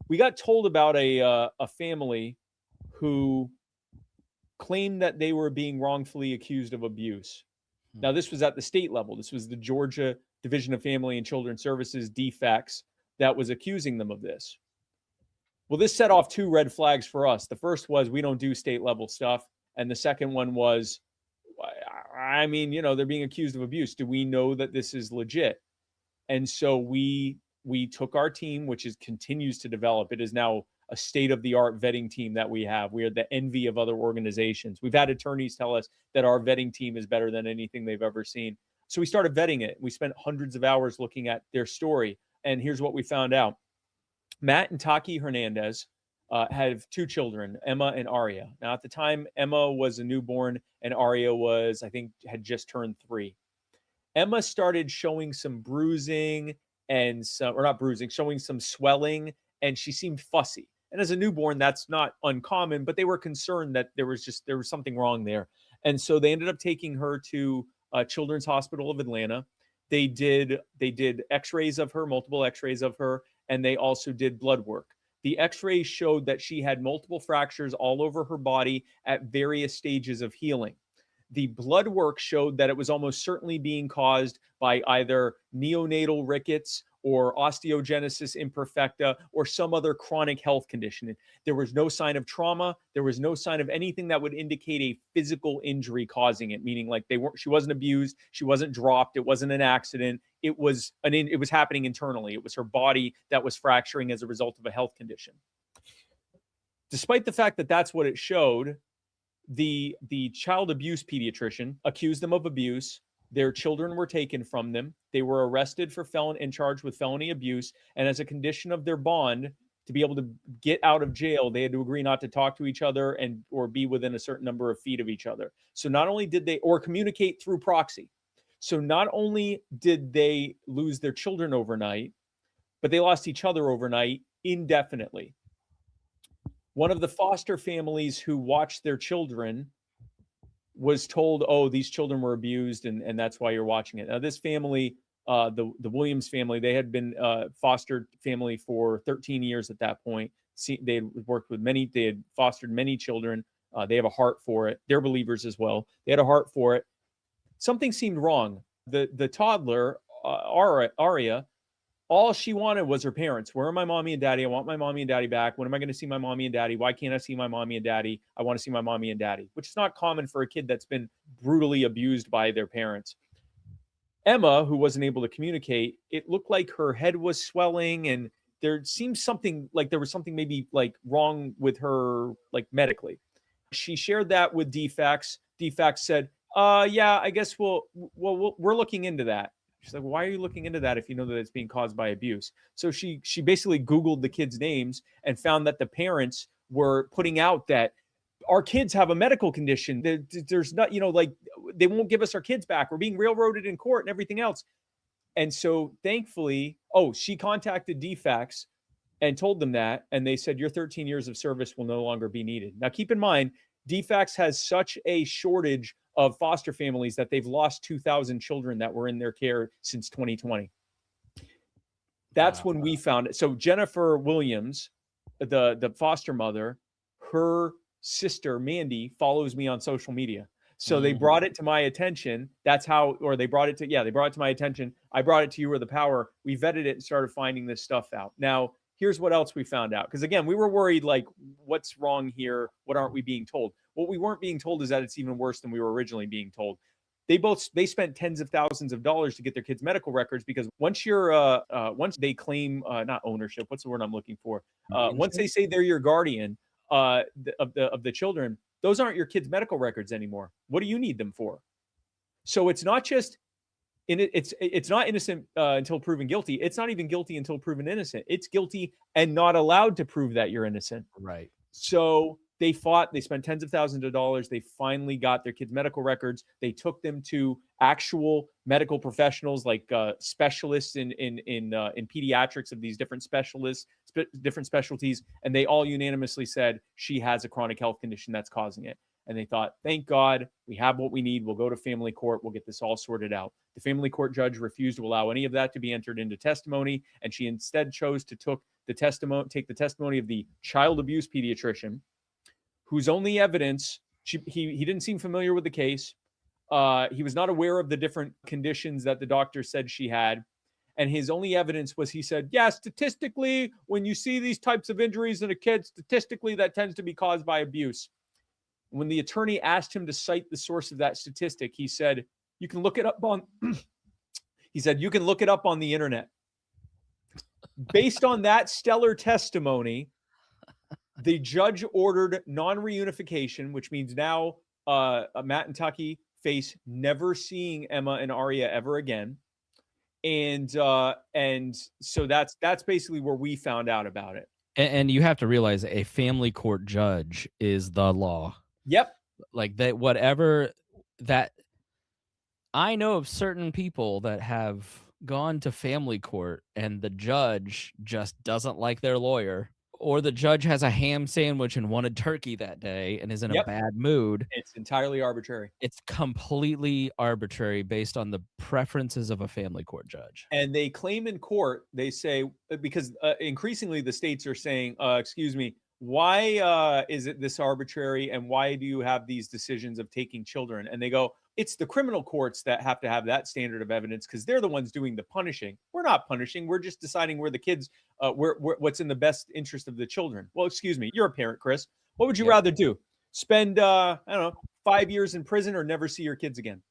we got told about a family who claimed that they were being wrongfully accused of abuse. Now, this was at the state level. This was the Georgia Division of Family and Children Services, DFACS, that was accusing them of this. Well, this set off two red flags for us. The first was we don't do state level stuff. And the second one was, I mean, they're being accused of abuse. Do we know that this is legit? And so we took our team, which continues to develop. It is now a state-of-the-art vetting team that we have. We are the envy of other organizations. We've had attorneys tell us that our vetting team is better than anything they've ever seen. So we started vetting it. We spent hundreds of hours looking at their story. And here's what we found out. Matt and Taki Hernandez have two children, Emma and Aria. Now, at the time, Emma was a newborn and Aria was, I think, had just turned 3. Emma started showing some bruising showing some swelling, and she seemed fussy. And as a newborn, that's not uncommon, but they were concerned that there was something wrong there. And so they ended up taking her to Children's Hospital of Atlanta. They did x-rays of her, multiple x-rays of her, and they also did blood work. The x-rays showed that she had multiple fractures all over her body at various stages of healing. The blood work showed that it was almost certainly being caused by either neonatal rickets or osteogenesis imperfecta or some other chronic health condition. There was no sign of trauma. There was no sign of anything that would indicate a physical injury causing it, meaning like she wasn't abused, she wasn't dropped, it wasn't an accident. It was happening internally. It was her body that was fracturing as a result of a health condition. Despite the fact that that's what it showed, the child abuse pediatrician accused them of abuse. Their children were taken from them. They were arrested for and charged with felony abuse. And as a condition of their bond, to be able to get out of jail, they had to agree not to talk to each other or be within a certain number of feet of each other. So not only did they, or communicate through proxy. So not only did they lose their children overnight, but they lost each other overnight indefinitely. One of the foster families who watched their children was told, oh, these children were abused and that's why you're watching it. Now, this family, the Williams family, they had been foster family for 13 years at that point. They had worked with they had fostered many children. They have a heart for it. They're believers as well. They had a heart for it. Something seemed wrong. The toddler, Aria, all she wanted was her parents. Where are my mommy and daddy? I want my mommy and daddy back. When am I going to see my mommy and daddy? Why can't I see my mommy and daddy? I want to see my mommy and daddy, which is not common for a kid that's been brutally abused by their parents. Emma, who wasn't able to communicate, it looked like her head was swelling and there seemed something like there was something maybe like wrong with her, like medically. She shared that with DFACS. DFACS said, yeah, I guess we're looking into that. She's like, why are you looking into that if you know that it's being caused by abuse? So she basically Googled the kids' names and found that the parents were putting out that our kids have a medical condition. There's not, like they won't give us our kids back. We're being railroaded in court and everything else. And so thankfully, she contacted DFACS and told them that. And they said, your 13 years of service will no longer be needed. Now, keep in mind, DFACS has such a shortage of foster families that they've lost 2,000 children that were in their care since 2020. That's when we found it. So Jennifer Williams, the foster mother, her sister, Mandy, follows me on social media. So they brought it to my attention. That's how, or they brought it to my attention. I brought it to You Are the Power. We vetted it and started finding this stuff out. Now, here's what else we found out. Because again, we were worried, like, what's wrong here? What aren't we being told? What we weren't being told is that it's even worse than we were originally being told. They spent tens of thousands of dollars to get their kids' medical records because once they claim not ownership, what's the word I'm looking for? Once they say they're your guardian of the children, those aren't your kids' medical records anymore. What do you need them for? So it's not just it's not innocent until proven guilty. It's not even guilty until proven innocent. It's guilty and not allowed to prove that you're innocent. Right. So they fought. They spent tens of thousands of dollars. They finally got their kids' medical records. They took them to actual medical professionals, like specialists in pediatrics of these different specialists, different specialties, and they all unanimously said she has a chronic health condition that's causing it. And they thought, thank God, we have what we need. We'll go to family court. We'll get this all sorted out. The family court judge refused to allow any of that to be entered into testimony, and she instead chose to take the testimony of the child abuse pediatrician, whose only evidence, he didn't seem familiar with the case. He was not aware of the different conditions that the doctor said she had. And his only evidence was, he said, yeah, statistically, when you see these types of injuries in a kid, statistically, that tends to be caused by abuse. When the attorney asked him to cite the source of that statistic, he said, you can look it up on, he said, you can look it up on the internet. Based on that stellar testimony, the judge ordered non-reunification, which means now Matt and Tucky face never seeing Emma and Aria ever again. And so that's basically where we found out about it. And you have to realize a family court judge is the law. Yep. Like that, whatever that, I know of certain people that have gone to family court and the judge just doesn't like their lawyer, or the judge has a ham sandwich and wanted turkey that day and is in a bad mood. It's entirely arbitrary. It's completely arbitrary based on the preferences of a family court judge. And they claim in court, they say, because increasingly the states are saying, excuse me, why is it this arbitrary, and why do you have these decisions of taking children? And they go, it's the criminal courts that have to have that standard of evidence, because they're the ones doing the punishing. We're not punishing. We're just deciding where the kids, what's in the best interest of the children. Well, excuse me, you're a parent, Chris. What would you rather do? Spend, I don't know, 5 years in prison or never see your kids again?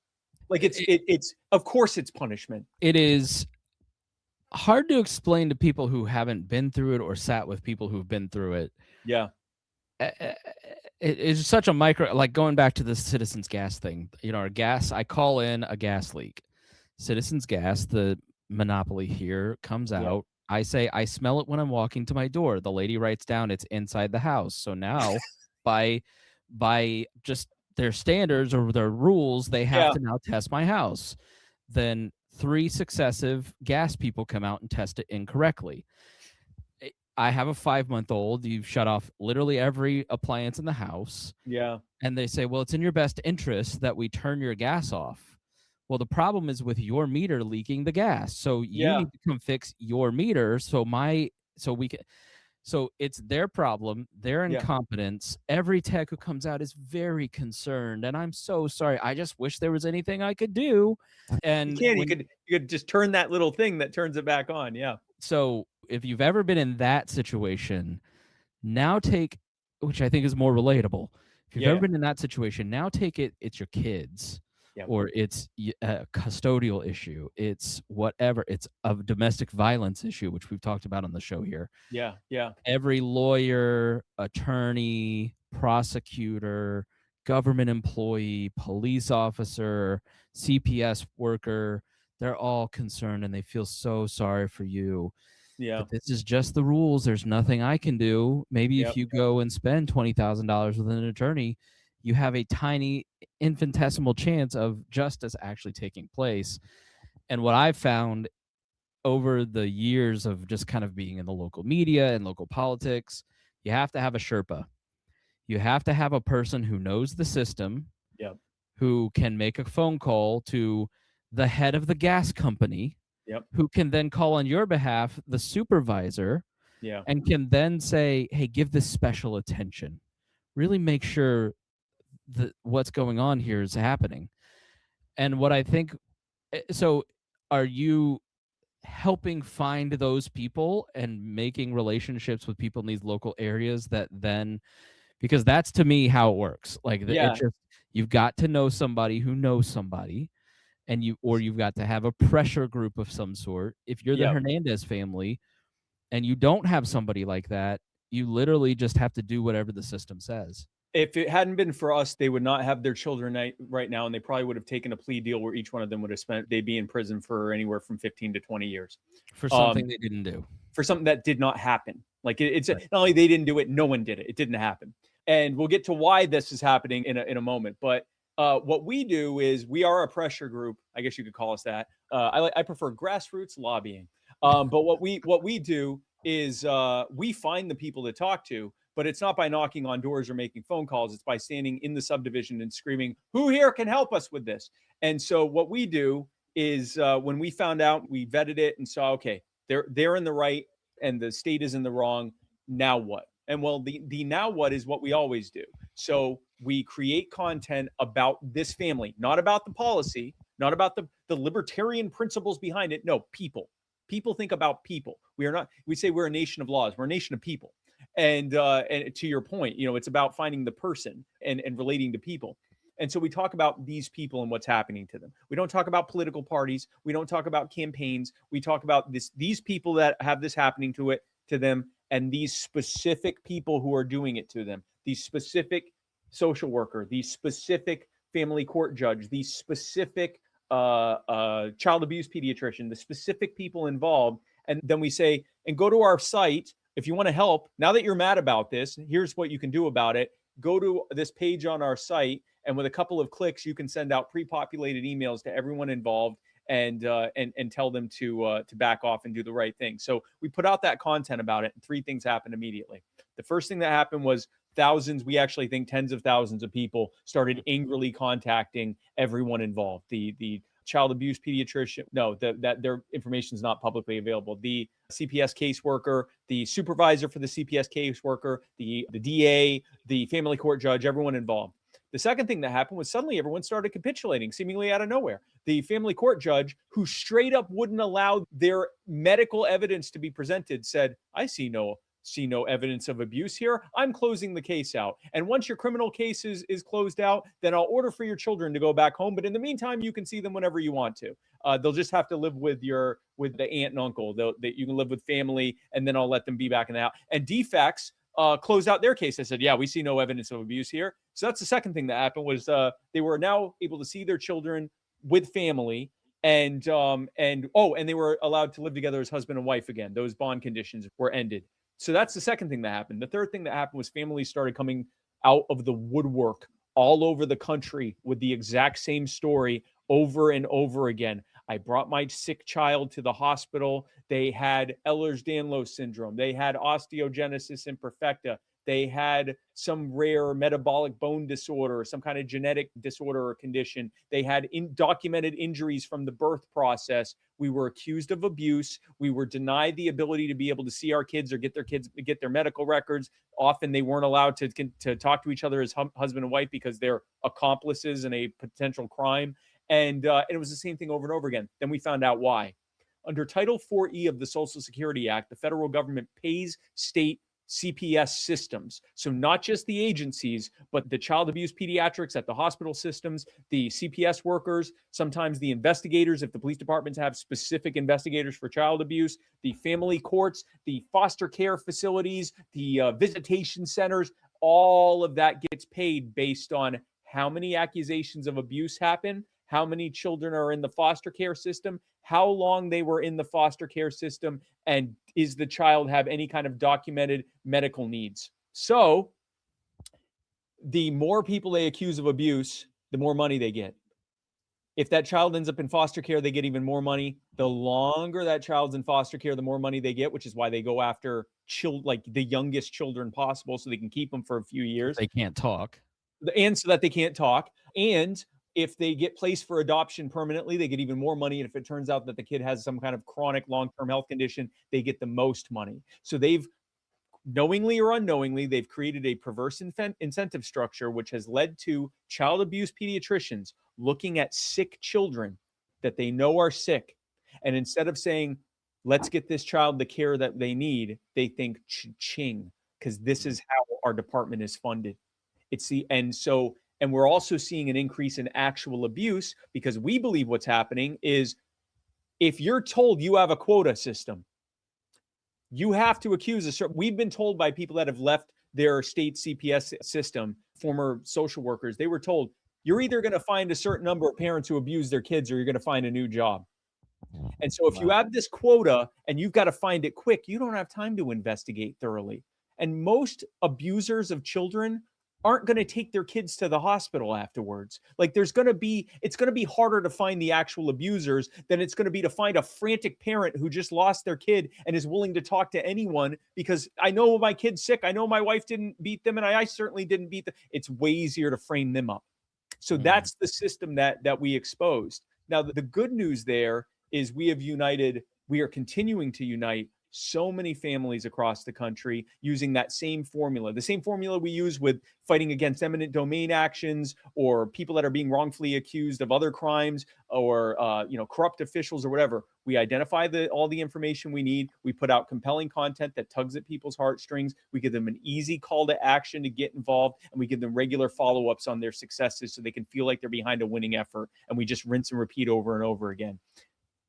Like it's of course it's punishment. It is hard to explain to people who haven't been through it or sat with people who've been through it. Yeah. It's such a micro, like going back to the Citizens Gas thing, our gas, I call in a gas leak. Citizens Gas, the monopoly here, comes out. I say, I smell it when I'm walking to my door. The lady writes down it's inside the house. So now by just their standards or their rules, they have to now test my house. Then 3 successive gas people come out and test it incorrectly. I have a 5-month-old. You've shut off literally every appliance in the house. Yeah. And they say, well, it's in your best interest that we turn your gas off. Well, the problem is with your meter leaking the gas. So you need to come fix your meter. So it's their problem, their incompetence. Every tech who comes out is very concerned. And I'm so sorry. I just wish there was anything I could do. And you could just turn that little thing that turns it back on. Yeah. So if you've ever been in that situation, now take, which I think is more relatable. If you've ever been in that situation, now take it's your kids, or it's a custodial issue. It's whatever. It's a domestic violence issue, which we've talked about on the show here. Yeah. Yeah. Every lawyer, attorney, prosecutor, government employee, police officer, CPS worker, they're all concerned and they feel so sorry for you. Yeah. But this is just the rules. There's nothing I can do. Maybe if you go and spend $20,000 with an attorney, you have a tiny infinitesimal chance of justice actually taking place. And what I've found over the years of just kind of being in the local media and local politics, you have to have a Sherpa. You have to have a person who knows the system, who can make a phone call to the head of the gas company, who can then call on your behalf the supervisor, and can then say, hey, give this special attention. Really make sure that what's going on here is happening. And what I think, so are you helping find those people and making relationships with people in these local areas that then, because that's to me how it works. Like it's just, you've got to know somebody who knows somebody, and you've got to have a pressure group of some sort. If you're the Hernandez family and you don't have somebody like that, you literally just have to do whatever the system says. If it hadn't been for us, they would not have their children right now, and they probably would have taken a plea deal where each one of them would have they'd be in prison for anywhere from 15 to 20 years. For something they didn't do. For something that did not happen. Like it's Right. not only they didn't do it, no one did it. It didn't happen. And we'll get to why this is happening in a moment. But what we do is we are a pressure group. I guess you could call us that. I prefer grassroots lobbying. But what we do is we find the people to talk to, but it's not by knocking on doors or making phone calls. It's by standing in the subdivision and screaming, "Who here can help us with this?" And so what we do is when we found out, we vetted it and saw, okay, they're in the right and the state is in the wrong. Now what? And well, the now what is what we always do. So we create content about this family, not about the policy, not about the libertarian principles behind it. No, people. People think about people. We are not. We say we're a nation of laws. We're a nation of people. And to your point, it's about finding the person and relating to people. And so we talk about these people and what's happening to them. We don't talk about political parties. We don't talk about campaigns. We talk about these people that have this happening to them, and these specific people who are doing it to them. These specific social worker, these specific family court judge, these specific child abuse pediatrician, the specific people involved. And then we say, and go to our site if you want to help. Now that you're mad about this, here's what you can do about it. Go to this page on our site, and with a couple of clicks, you can send out pre-populated emails to everyone involved and tell them to back off and do the right thing. So we put out that content about it, and 3 things happened immediately. The first thing that happened was thousands, we actually think tens of thousands of people started angrily contacting everyone involved. The child abuse pediatrician, no, that their information is not publicly available. The CPS caseworker, the supervisor for the CPS caseworker, the DA, the family court judge, everyone involved. The second thing that happened was suddenly everyone started capitulating, seemingly out of nowhere. The family court judge, who straight up wouldn't allow their medical evidence to be presented, said, "I see no evidence of abuse here. I'm closing the case out. And once your criminal case is closed out, then I'll order for your children to go back home. But in the meantime, you can see them whenever you want to. They'll just have to live with the aunt and uncle. That you can live with family, and then I'll let them be back in the house." And DFACS closed out their case. They said, "Yeah, we see no evidence of abuse here." So that's the second thing that happened was they were now able to see their children with family. And they were allowed to live together as husband and wife again. Those bond conditions were ended. So that's the second thing that happened. The third thing that happened was families started coming out of the woodwork all over the country with the exact same story over and over again. "I brought my sick child to the hospital. They had Ehlers-Danlos syndrome. They had osteogenesis imperfecta. They had some rare metabolic bone disorder, some kind of genetic disorder or condition. They had documented injuries from the birth process. We were accused of abuse. We were denied the ability to be able to see our kids or get their medical records. Often they weren't allowed to talk to each other as husband and wife because they're accomplices in a potential crime." And it was the same thing over and over again. Then we found out why. Under Title 4E of the Social Security Act, the federal government pays state CPS systems. So not just the agencies, but the child abuse pediatrics at the hospital systems, the CPS workers, sometimes the investigators, if the police departments have specific investigators for child abuse, the family courts, the foster care facilities, the visitation centers, all of that gets paid based on how many accusations of abuse happen, how many children are in the foster care system, how long they were in the foster care system, and is the child have any kind of documented medical needs. So the more people they accuse of abuse, the more money they get. If that child ends up in foster care, they get even more money. The longer that child's in foster care, the more money they get, which is why they go after like the youngest children possible so they can keep them for a few years. They can't talk. And so that they can't talk. And if they get placed for adoption permanently, they get even more money. And if it turns out that the kid has some kind of chronic long-term health condition, they get the most money. So they've, knowingly or unknowingly, they've created a perverse incentive structure, which has led to child abuse pediatricians looking at sick children that they know are sick. And instead of saying, "Let's get this child the care that they need," they think, "Ching," because this is how our department is funded. And we're also seeing an increase in actual abuse because we believe what's happening is if you're told you have a quota system, you have to accuse we've been told by people that have left their state CPS system former social workers, they were told, you're either going to find a certain number of parents who abuse their kids or you're going to find a new job. And so if you have this quota and you've got to find it quick, you don't have time to investigate thoroughly. And most abusers of children aren't going to take their kids to the hospital afterwards. Like it's going to be harder to find the actual abusers than it's going to be to find a frantic parent who just lost their kid and is willing to talk to anyone because I know my kid's sick. I know my wife didn't beat them and I certainly didn't beat them. It's way easier to frame them up. So that's the system that we exposed. Now, the good news there is we are continuing to unite so many families across the country using that same formula, the same formula we use with fighting against eminent domain actions or people that are being wrongfully accused of other crimes or, corrupt officials or whatever. We identify all the information we need. We put out compelling content that tugs at people's heartstrings. We give them an easy call to action to get involved, and we give them regular follow-ups on their successes so they can feel like they're behind a winning effort, and we just rinse and repeat over and over again.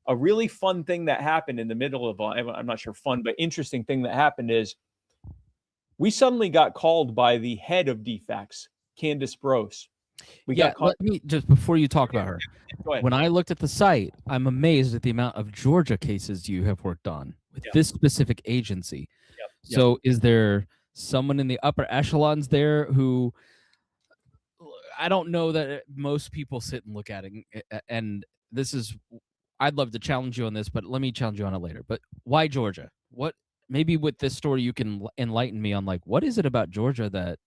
A really fun thing that happened in the middle of, I'm not sure fun, but interesting thing that happened is we suddenly got called by the head of DFACS, Candace Brose. Let me just, before you talk about her, when I looked at the site, I'm amazed at the amount of Georgia cases you have worked on with this specific agency. So is there someone in the upper echelons there who, I don't know that most people sit and look at it, and this is, I'd love to challenge you on this, but let me challenge you on it later. But why Georgia? What, maybe with this story you can enlighten me on, like, what is it about Georgia that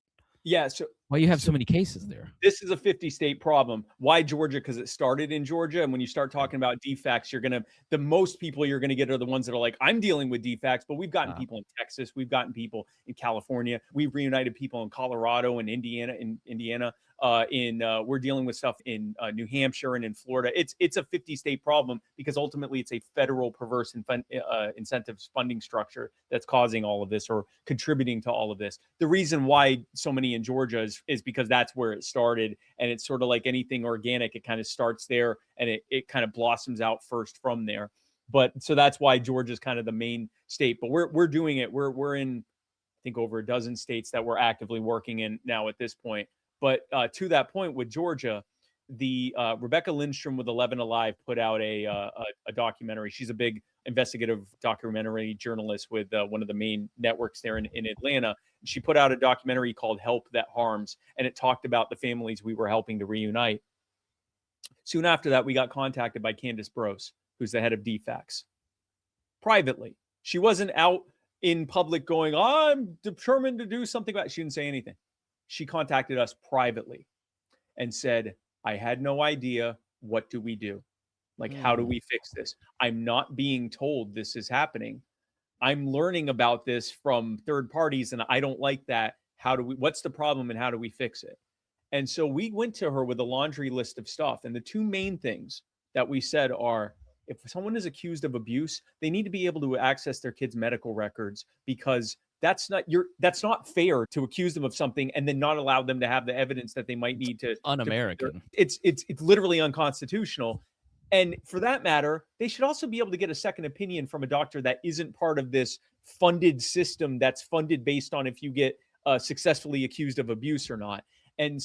why you have so many cases there? This is a 50-state problem. Why Georgia? Because it started in Georgia. And when you start talking about DFACS, the most people you're going to get are the ones that are like, I'm dealing with DFACS, but we've gotten people in Texas. We've gotten people in California. We've reunited people in Colorado and Indiana. We're dealing with stuff in New Hampshire and in Florida. It's a 50-state problem because ultimately it's a federal perverse incentives funding structure that's causing all of this or contributing to all of this. The reason why so many in Georgia is because that's where it started, and it's sort of like anything organic. It kind of starts there and it kind of blossoms out first from there. But so that's why Georgia is kind of the main state. But we're doing it. We're in, I think, over a dozen states that we're actively working in now at this point. But to that point with Georgia, the Rebecca Lindstrom with 11 Alive put out a documentary. She's a big investigative documentary journalist with one of the main networks there in Atlanta. She put out a documentary called Help That Harms, and it talked about the families we were helping to reunite. Soon after that, we got contacted by Candace Brose, who's the head of DFACS. Privately. She wasn't out in public going, I'm determined to do something about it. She didn't say anything. She contacted us privately and said, I had no idea. What do we do? Like, how do we fix this? I'm not being told this is happening. I'm learning about this from third parties and I don't like that. What's the problem and how do we fix it? And so we went to her with a laundry list of stuff. And the two main things that we said are, if someone is accused of abuse, they need to be able to access their kids' medical records, because that's not fair to accuse them of something and then not allow them to have the evidence that they might need to. Un-American. It's literally unconstitutional. And for that matter, they should also be able to get a second opinion from a doctor that isn't part of this funded system that's funded based on if you get successfully accused of abuse or not. And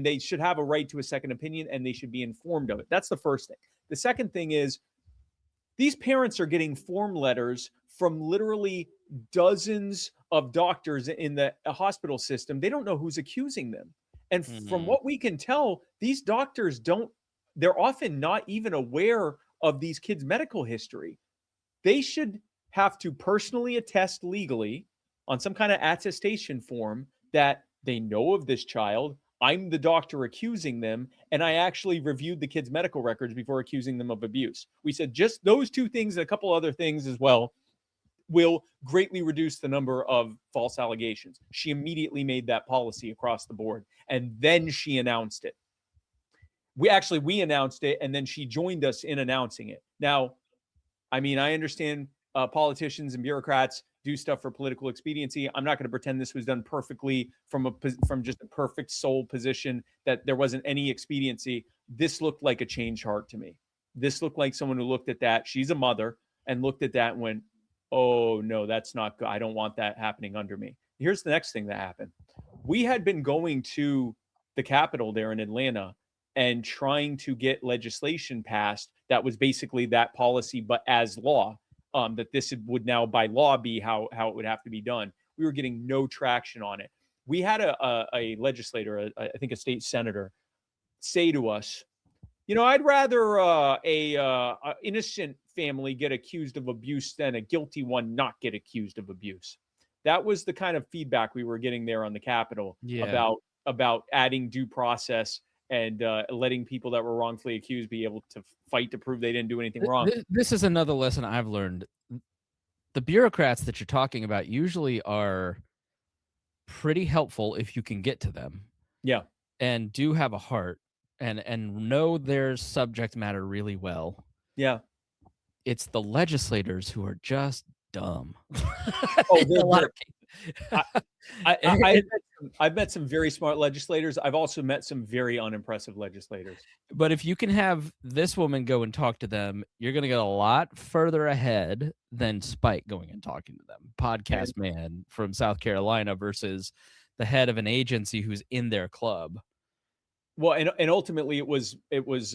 they should have a right to a second opinion and they should be informed of it. That's the first thing. The second thing is, these parents are getting form letters from literally dozens of doctors in the hospital system. They don't know who's accusing them. And from what we can tell, these doctors they're often not even aware of these kids' medical history. They should have to personally attest legally on some kind of attestation form that they know of this child. I'm the doctor accusing them, and I actually reviewed the kids' medical records before accusing them of abuse. We said just those two things and a couple other things as well will greatly reduce the number of false allegations. She immediately made that policy across the board, and then she announced it. We announced it, and then she joined us in announcing it. Now, I mean, I understand politicians and bureaucrats do stuff for political expediency. I'm not going to pretend this was done perfectly from just a perfect sole position, that there wasn't any expediency. This looked like a change heart to me. This looked like someone who looked at that. She's a mother and looked at that and went, oh, no, that's not good. I don't want that happening under me. Here's the next thing that happened. we had been going to the Capitol there in Atlanta and trying to get legislation passed that was basically that policy, but as law, that this would now by law be how it would have to be done. We were getting no traction on it. We had a legislator, I think a state senator, say to us, I'd rather a innocent family get accused of abuse than a guilty one not get accused of abuse. That was the kind of feedback we were getting there on the Capitol about adding due process and letting people that were wrongfully accused be able to fight to prove they didn't do anything wrong. This is another lesson I've learned. The bureaucrats that you're talking about usually are pretty helpful if you can get to them. Yeah. And do have a heart and know their subject matter really well. Yeah. It's the legislators who are just dumb. Oh, I've met some very smart legislators. I've also met some very unimpressive legislators. But if you can have this woman go and talk to them, you're going to get a lot further ahead than Spike going and talking to them. Podcast man from South Carolina versus the head of an agency who's in their club. Well, and ultimately it was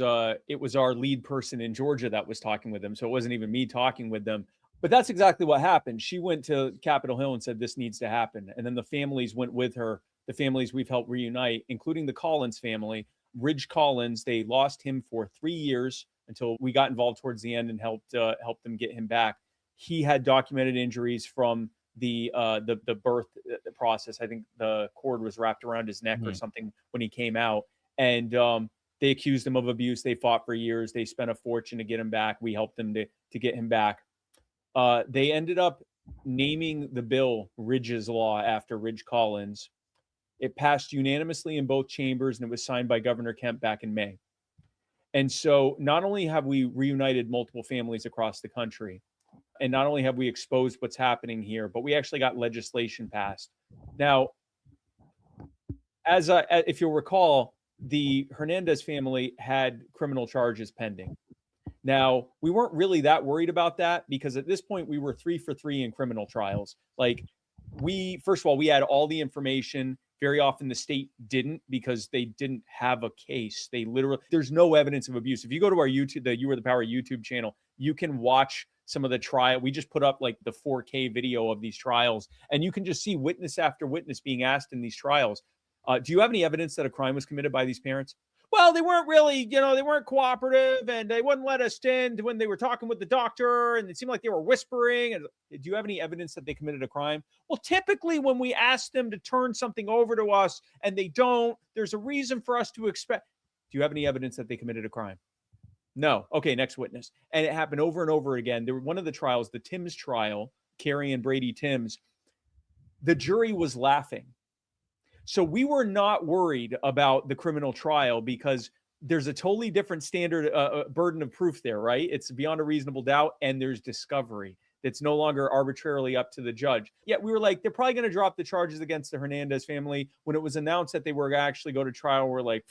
our lead person in Georgia that was talking with them. So it wasn't even me talking with them. But that's exactly what happened. She went to Capitol Hill and said, this needs to happen. And then the families went with her, the families we've helped reunite, including the Collins family. Ridge Collins, they lost him for 3 years until we got involved towards the end and helped them get him back. He had documented injuries from the birth process. I think the cord was wrapped around his neck or something when he came out. And they accused him of abuse. They fought for years. They spent a fortune to get him back. We helped them to get him back. They ended up naming the bill Ridge's Law after Ridge Collins. It passed unanimously in both chambers, and it was signed by Governor Kemp back in May. And so not only have we reunited multiple families across the country, and not only have we exposed what's happening here, but we actually got legislation passed. Now, if you'll recall, the Hernandez family had criminal charges pending. Now, we weren't really that worried about that because at this point we were 3 for 3 in criminal trials. Like first of all, we had all the information. Very often the state didn't because they didn't have a case. There's no evidence of abuse. If you go to our YouTube, the You Are the Power YouTube channel, you can watch some of the trial. We just put up like the 4K video of these trials, and you can just see witness after witness being asked in these trials. Do you have any evidence that a crime was committed by these parents? Well, they weren't really, they weren't cooperative, and they wouldn't let us in when they were talking with the doctor, and it seemed like they were whispering. And do you have any evidence that they committed a crime? Well, typically when we ask them to turn something over to us and they don't, there's a reason for us to expect. Do you have any evidence that they committed a crime? No. Okay, next witness. And it happened over and over again. There were one of the trials, the Timms trial, Carrie and Brady Timms, the jury was laughing. So we were not worried about the criminal trial because there's a totally different standard burden of proof there, right? It's beyond a reasonable doubt, and there's discovery that's no longer arbitrarily up to the judge. Yet we were like, they're probably going to drop the charges against the Hernandez family. When it was announced that they were actually go to trial, we're like,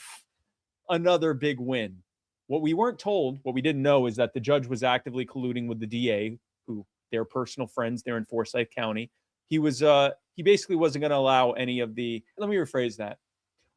another big win. What we weren't told, what we didn't know, is that the judge was actively colluding with the DA, who they're personal friends there in Forsyth County. He basically wasn't going to allow any of let me rephrase that.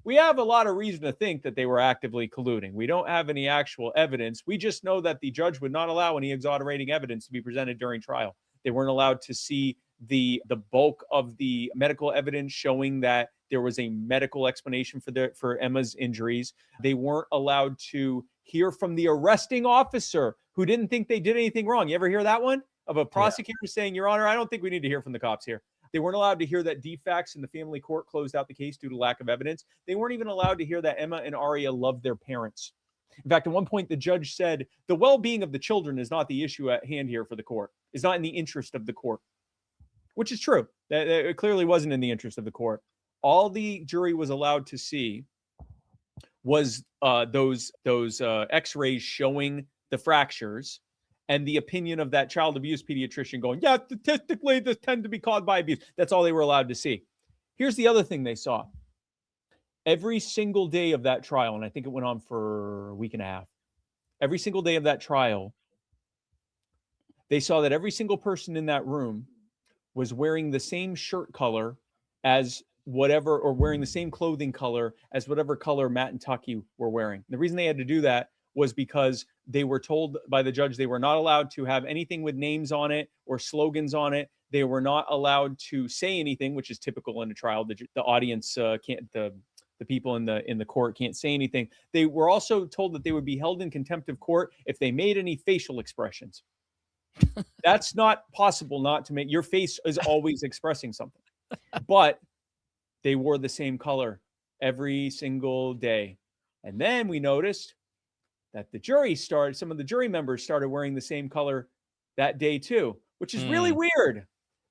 We have a lot of reason to think that they were actively colluding. We don't have any actual evidence. We just know that the judge would not allow any exonerating evidence to be presented during trial. They weren't allowed to see the bulk of the medical evidence showing that there was a medical explanation for Emma's injuries. They weren't allowed to hear from the arresting officer who didn't think they did anything wrong. You ever hear that one? Of a prosecutor saying, Your Honor, I don't think we need to hear from the cops here. They weren't allowed to hear that defects in the family court closed out the case due to lack of evidence. They weren't even allowed to hear that Emma and Aria loved their parents. In fact, at one point, the judge said, the well-being of the children is not the issue at hand here for the court. It's not in the interest of the court, which is true. It clearly wasn't in the interest of the court. All the jury was allowed to see was those x-rays showing the fractures and the opinion of that child abuse pediatrician going, yeah, statistically, this tend to be caused by abuse. That's all they were allowed to see. Here's the other thing they saw. Every single day of that trial, and I think it went on for a week and a half, every single day of that trial, they saw that every single person in that room was wearing the same shirt color as whatever, or wearing the same clothing color as whatever color Matt and Tucky were wearing. The reason they had to do that was because they were told by the judge they were not allowed to have anything with names on it or slogans on it. They were not allowed to say anything, which is typical in a trial. The audience can't, the people in the court can't say anything. They were also told that they would be held in contempt of court if they made any facial expressions. That's not possible not to make. Your face is always expressing something. But they wore the same color every single day. And then we noticed that some of the jury members started wearing the same color that day too, which is really weird,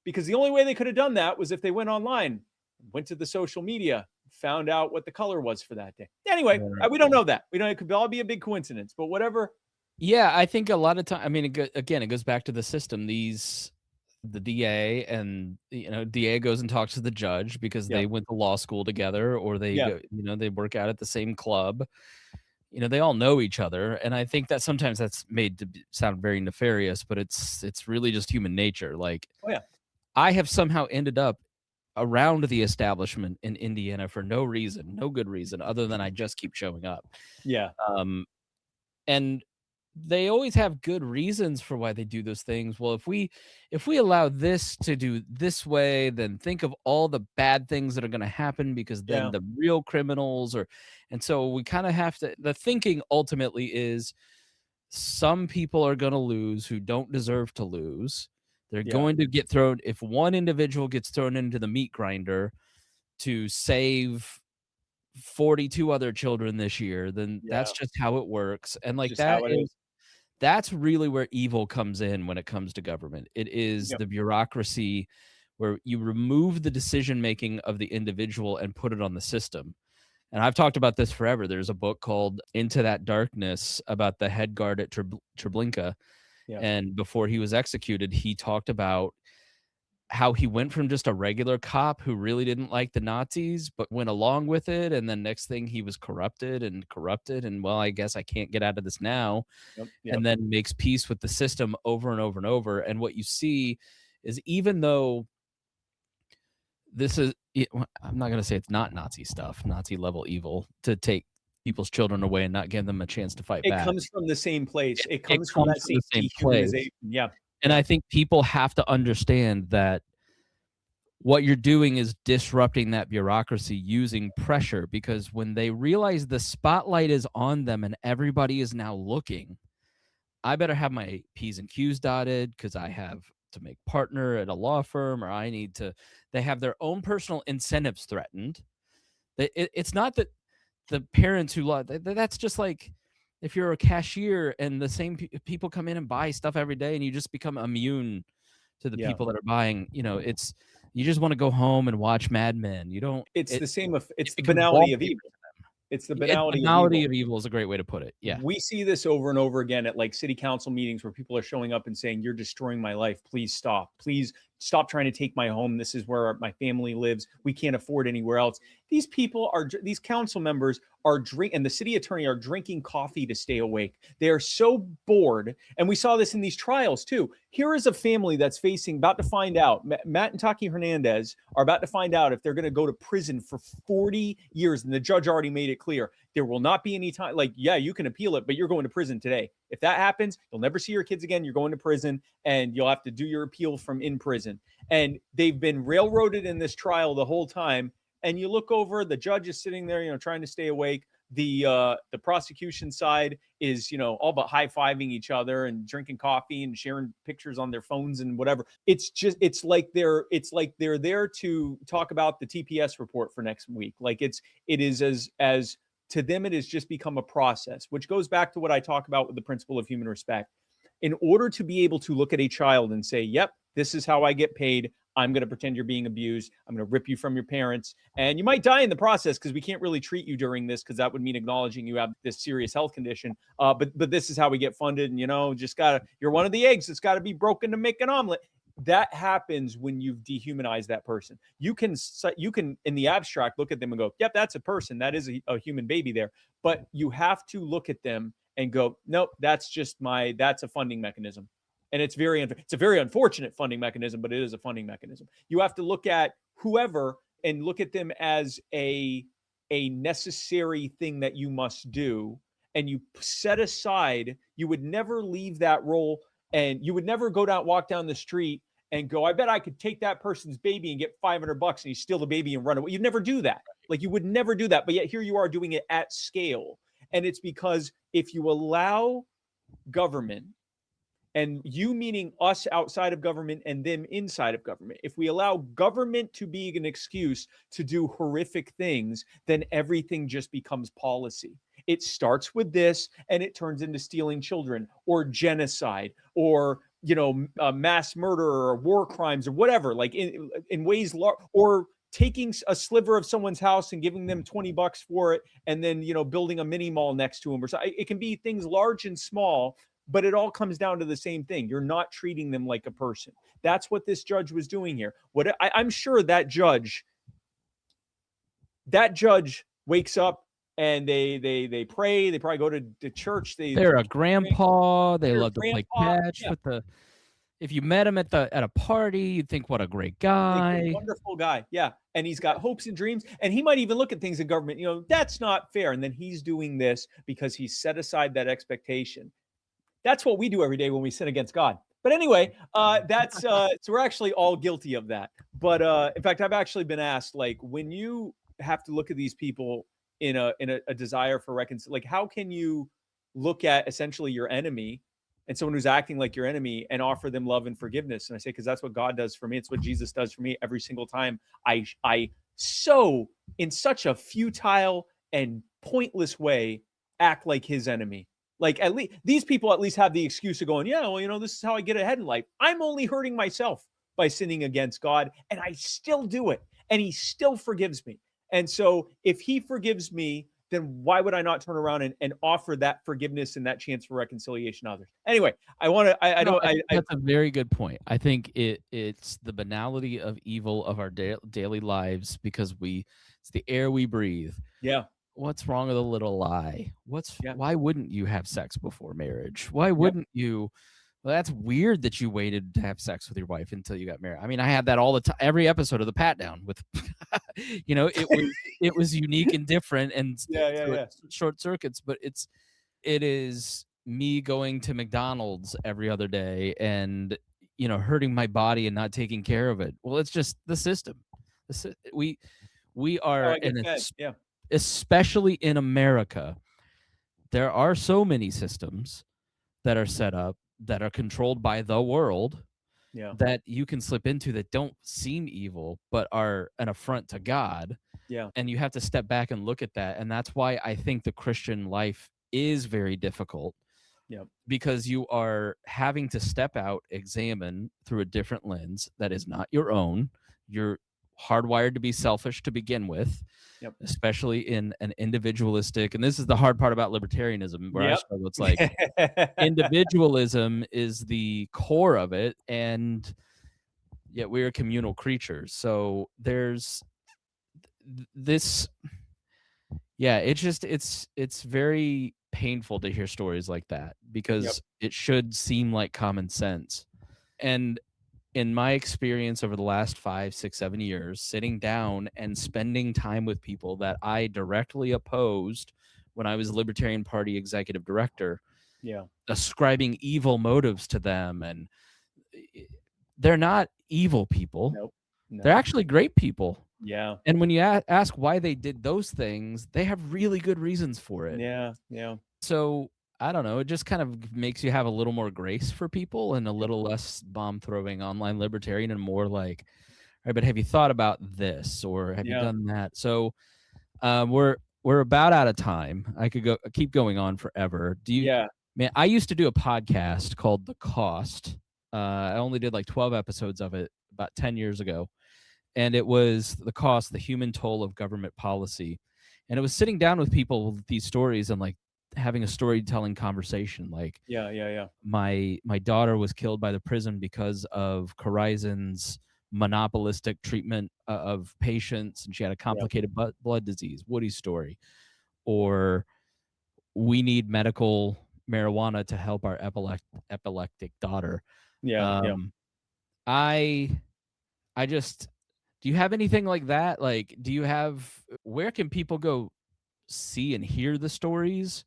because the only way they could have done that was if they went online, went to the social media, found out what the color was for that day. Anyway, we don't know that. We know it could all be a big coincidence, but whatever. Yeah, I think a lot of time, I mean, it goes back to the system. The DA and, DA goes and talks to the judge because they went to law school together, or they go, they work out at the same club. They all know each other. And I think that sometimes that's made to sound very nefarious, but it's really just human nature. Like, I have somehow ended up around the establishment in Indiana for no good reason, other than I just keep showing up. Yeah. And they always have good reasons for why they do those things. Well, if we allow this to do this way, then think of all the bad things that are going to happen, because then the real criminals and so we kind of have to, the thinking ultimately is some people are going to lose who don't deserve to lose. They're going to get thrown. If one individual gets thrown into the meat grinder to save 42 other children this year, then that's just how it works. And like that's really where evil comes in when it comes to government. It is the bureaucracy, where you remove the decision-making of the individual and put it on the system. And I've talked about this forever. There's a book called Into That Darkness about the head guard at Treblinka. And before he was executed, he talked about how he went from just a regular cop who really didn't like the Nazis, but went along with it. And then next thing, he was corrupted. And, well, I guess I can't get out of this now. And then makes peace with the system over and over and over. And what you see is, even though this is, I'm not going to say it's not Nazi stuff, Nazi level evil, to take people's children away and not give them a chance to fight back. It comes from the same place. It comes from that same place. Yeah. And I think people have to understand that what you're doing is disrupting that bureaucracy using pressure, because when they realize the spotlight is on them and everybody is now looking, I better have my P's and Q's dotted because I have to make partner at a law firm, or they have their own personal incentives threatened. It's not that the parents who that's just like, if you're a cashier and the same people come in and buy stuff every day, and you just become immune to the people that are buying, you just want to go home and watch Mad Men. It's the banality of evil. It's the banality of evil is a great way to put it. Yeah. We see this over and over again at like city council meetings, where people are showing up and saying, "You're destroying my life. Please stop. Please stop trying to take my home. This is where my family lives. We can't afford anywhere else." These council members and the city attorney are drinking coffee to stay awake. They are so bored. And we saw this in these trials too. Here is a family that's about to find out. Matt and Taki Hernandez are about to find out if they're going to go to prison for 40 years. And the judge already made it clear there will not be any time. Like, you can appeal it, but you're going to prison today. If that happens, you'll never see your kids again. You're going to prison, and you'll have to do your appeal from in prison. And they've been railroaded in this trial the whole time. And you look over, the judge is sitting there, trying to stay awake. The prosecution side is, all but high-fiving each other and drinking coffee and sharing pictures on their phones and whatever. It's like they're there to talk about the TPS report for next week. Like it is as to them, it has just become a process, which goes back to what I talk about with the principle of human respect. In order to be able to look at a child and say, "Yep, this is how I get paid. I'm going to pretend you're being abused. I'm going to rip you from your parents. And you might die in the process because we can't really treat you during this, because that would mean acknowledging you have this serious health condition. But this is how we get funded. And, you're one of the eggs that's got to be broken to make an omelet." That happens when you've dehumanized that person. You can, in the abstract, look at them and go, "Yep, that's a person. That is a human baby there." But you have to look at them and go, "Nope, that's a funding mechanism." And it's a very unfortunate funding mechanism, but it is a funding mechanism. You have to look at whoever and look at them as a necessary thing that you must do, and you set aside, you would never leave that role, and you would never walk down the street and go, I bet I could take that person's baby and get $500 and you steal the baby and run away. You'd never do that. Like, you would never do that. But yet here you are doing it at scale. And it's because if you allow government, and you meaning us outside of government and them inside of government, if we allow government to be an excuse to do horrific things, then everything just becomes policy. It starts with this and it turns into stealing children or genocide or, mass murder or war crimes or whatever, like in ways, or taking a sliver of someone's house and giving them $20 for it, and then, building a mini mall next to them, or so. It can be things large and small, but it all comes down to the same thing. You're not treating them like a person. That's what this judge was doing here. I'm sure that judge wakes up and they pray. They probably go to church. They're a grandpa. They love to play catch with the. If you met him at a party, you'd think, what a great guy. Wonderful guy. Yeah. And he's got hopes and dreams. And he might even look at things in government, that's not fair. And then he's doing this because he's set aside that expectation. That's what we do every day when we sin against God. But anyway, that's so we're actually all guilty of that. But in fact, I've actually been asked, like, when you have to look at these people in a desire for reconciliation, like, how can you look at essentially your enemy and someone who's acting like your enemy and offer them love and forgiveness? And I say, because that's what God does for me. It's what Jesus does for me every single time I so in such a futile and pointless way act like his enemy. Like, at least these people at least have the excuse of going, yeah, well, this is how I get ahead in life. I'm only hurting myself by sinning against God, and I still do it, and he still forgives me. And so if he forgives me, then why would I not turn around and offer that forgiveness and that chance for reconciliation to others? Anyway, that's a very good point. I think it's the banality of evil of our daily lives, because it's the air we breathe. Yeah. What's wrong with a little lie? Why wouldn't you have sex before marriage? Why wouldn't you? Well, that's weird that you waited to have sex with your wife until you got married. I mean, I had that all the time. Every episode of the Pat Down with, it was unique and different, and short circuits. But it is me going to McDonald's every other day and hurting my body and not taking care of it. Well, it's just the system. We are especially in America, there are so many systems that are set up that are controlled by the world that you can slip into that don't seem evil but are an affront to God. Yeah. And you have to step back and look at that. And that's why I think the Christian life is very difficult. Yeah. Because you are having to step out, examine through a different lens that is not your own. You're hardwired to be selfish to begin with, especially in an individualistic, and this is the hard part about libertarianism, where I struggle. It's like individualism is the core of it, and yet we're communal creatures. So there's this, it's very painful to hear stories like that, because it should seem like common sense. And in my experience over the last 5, 6, 7 years, sitting down and spending time with people that I directly opposed when I was Libertarian Party executive director, ascribing evil motives to them, and they're not evil people. Nope. No. They're actually great people. Yeah. And when you ask why they did those things, they have really good reasons for it. Yeah. So I don't know. It just kind of makes you have a little more grace for people and a little less bomb-throwing online libertarian, and more like, all right, but have you thought about this, or have you done that? So we're about out of time. I could keep going on forever. Man, I used to do a podcast called The Cost. I only did like 12 episodes of it about 10 years ago. And it was The Cost, the human toll of government policy. And it was sitting down with people with these stories and like having a storytelling conversation. Like, my daughter was killed by the prison because of Corizon's monopolistic treatment of patients, and she had a complicated blood disease. Woody's story. Or we need medical marijuana to help our epileptic daughter. I just Do you have anything like that? Like, where can people go see and hear the stories?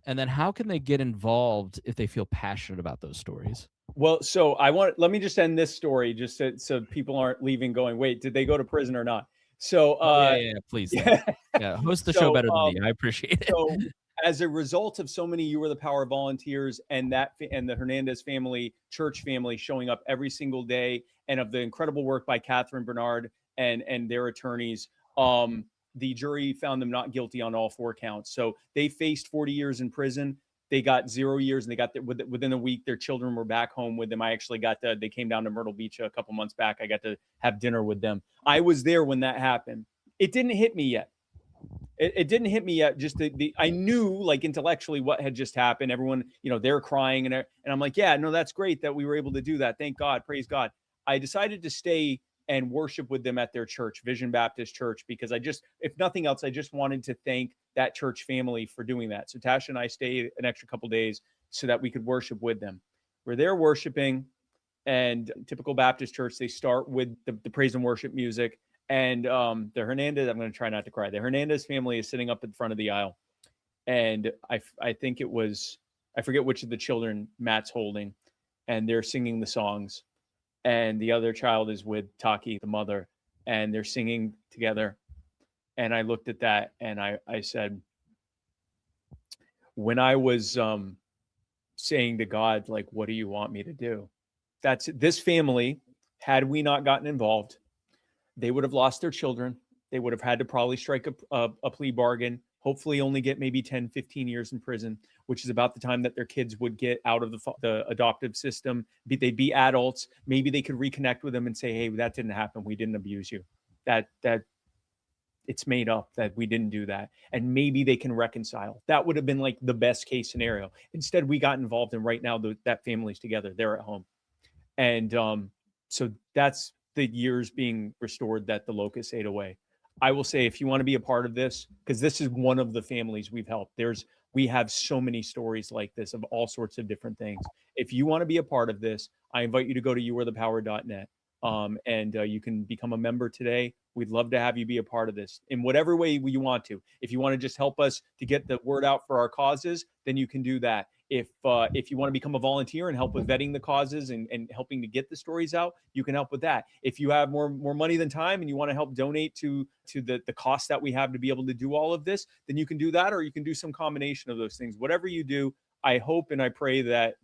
And then how can they get involved if they feel passionate about those stories? Well, so let me just end this story just so people aren't leaving going, wait, did they go to prison or not? So, Oh, yeah, please. yeah. Yeah, host the show better than me. I appreciate it. So as a result of so many You Are the Power volunteers and the Hernandez family, church family showing up every single day, and of the incredible work by Catherine Bernard and their attorneys, the jury found them not guilty on all 4 counts. So they faced 40 years in prison. They got 0 years, and they got within a week, their children were back home with them. I actually they came down to Myrtle Beach a couple months back. I got to have dinner with them. I was there when that happened. It didn't hit me yet. It didn't hit me yet. Just I knew, like, intellectually what had just happened. Everyone, they're crying, and I'm like, yeah, no, that's great that we were able to do that. Thank God, praise God. I decided to stay and worship with them at their church, Vision Baptist Church, because if nothing else, I just wanted to thank that church family for doing that. So Tasha and I stayed an extra couple days so that we could worship with them. We're there worshiping, and typical Baptist church, they start with the praise and worship music. And the Hernandez, I'm going to try not to cry. The Hernandez family is sitting up in front of the aisle. And I think it was, I forget which of the children Matt's holding, and they're singing the songs. And the other child is with Taki, the mother, and they're singing together. And I looked at that and I said, when I was saying to God, like, what do you want me to do? That's this family, had we not gotten involved, they would have lost their children. They would have had to probably strike a plea bargain, hopefully only get maybe 10, 15 years in prison, which is about the time that their kids would get out of the adoptive system. They'd be adults. Maybe they could reconnect with them and say, hey, that didn't happen. We didn't abuse you. That it's made up, that we didn't do that. And maybe they can reconcile. That would have been like the best case scenario. Instead, we got involved, and right now that family's together. They're at home. And so that's the years being restored that the locusts ate away. I will say, if you want to be a part of this, because this is one of the families we've helped, we have so many stories like this of all sorts of different things. If you want to be a part of this, I invite you to go to youarethepower.net. And you can become a member today. We'd love to have you be a part of this in whatever way you want to. If you want to just help us to get the word out for our causes, then you can do that. If you want to become a volunteer and help with vetting the causes and helping to get the stories out, you can help with that. If you have more money than time and you want to help donate to the cost that we have to be able to do all of this, then you can do that, or you can do some combination of those things. Whatever you do, I hope and I pray that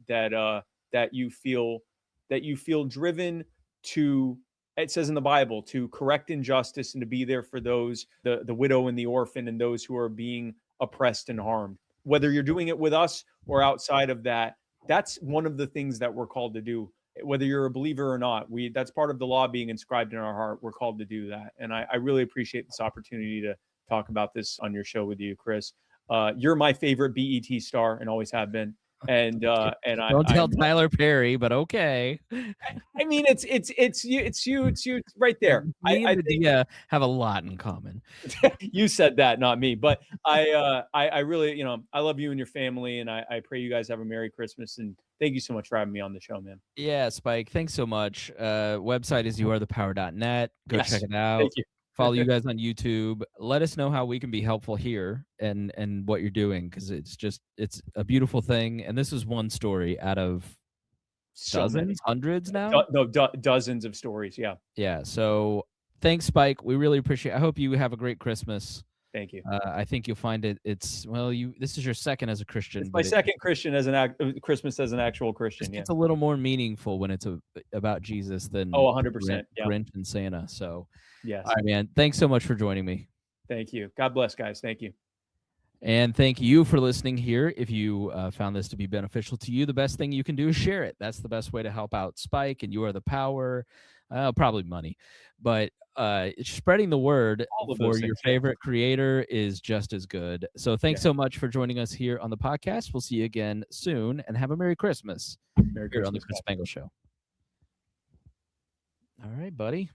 you feel driven to, it says in the Bible, to correct injustice and to be there for those, the widow and the orphan and those who are being oppressed and harmed. Whether you're doing it with us or outside of that, that's one of the things that we're called to do. Whether you're a believer or not, that's part of the law being inscribed in our heart. We're called to do that. And I really appreciate this opportunity to talk about this on your show with you, Chris. You're my favorite BET star and always have been. And don't tell Tyler Perry, but okay. I mean, it's you right there. Me and Medea have a lot in common. You said that, not me. But I really, I love you and your family, and I pray you guys have a Merry Christmas. And thank you so much for having me on the show, man. Yeah, Spike, thanks so much. Website is youarethepower.net. Go check it out. Thank you. Follow you guys on YouTube. Let us know how we can be helpful here and what you're doing, because it's a beautiful thing. And this is one story out of dozens, hundreds now? Dozens of stories. Yeah. Yeah. So thanks, Spike. We really appreciate it. I hope you have a great Christmas. Thank you. I think you'll find this is your second as a Christian. It's my second Christian Christmas as an actual Christian. It's a little more meaningful when it's about Jesus than 100%. Grinch and Santa. So yes. All right, man. Thanks so much for joining me. Thank you. God bless, guys. Thank you. And thank you for listening here. If you found this to be beneficial to you, the best thing you can do is share it. That's the best way to help out Spike and You Are the Power. Probably money, but spreading the word for your favorite creator is just as good. So thanks so much for joining us here on the podcast. We'll see you again soon, and have a Merry Christmas. Merry Christmas on the Chris Spangle Show. All right, buddy.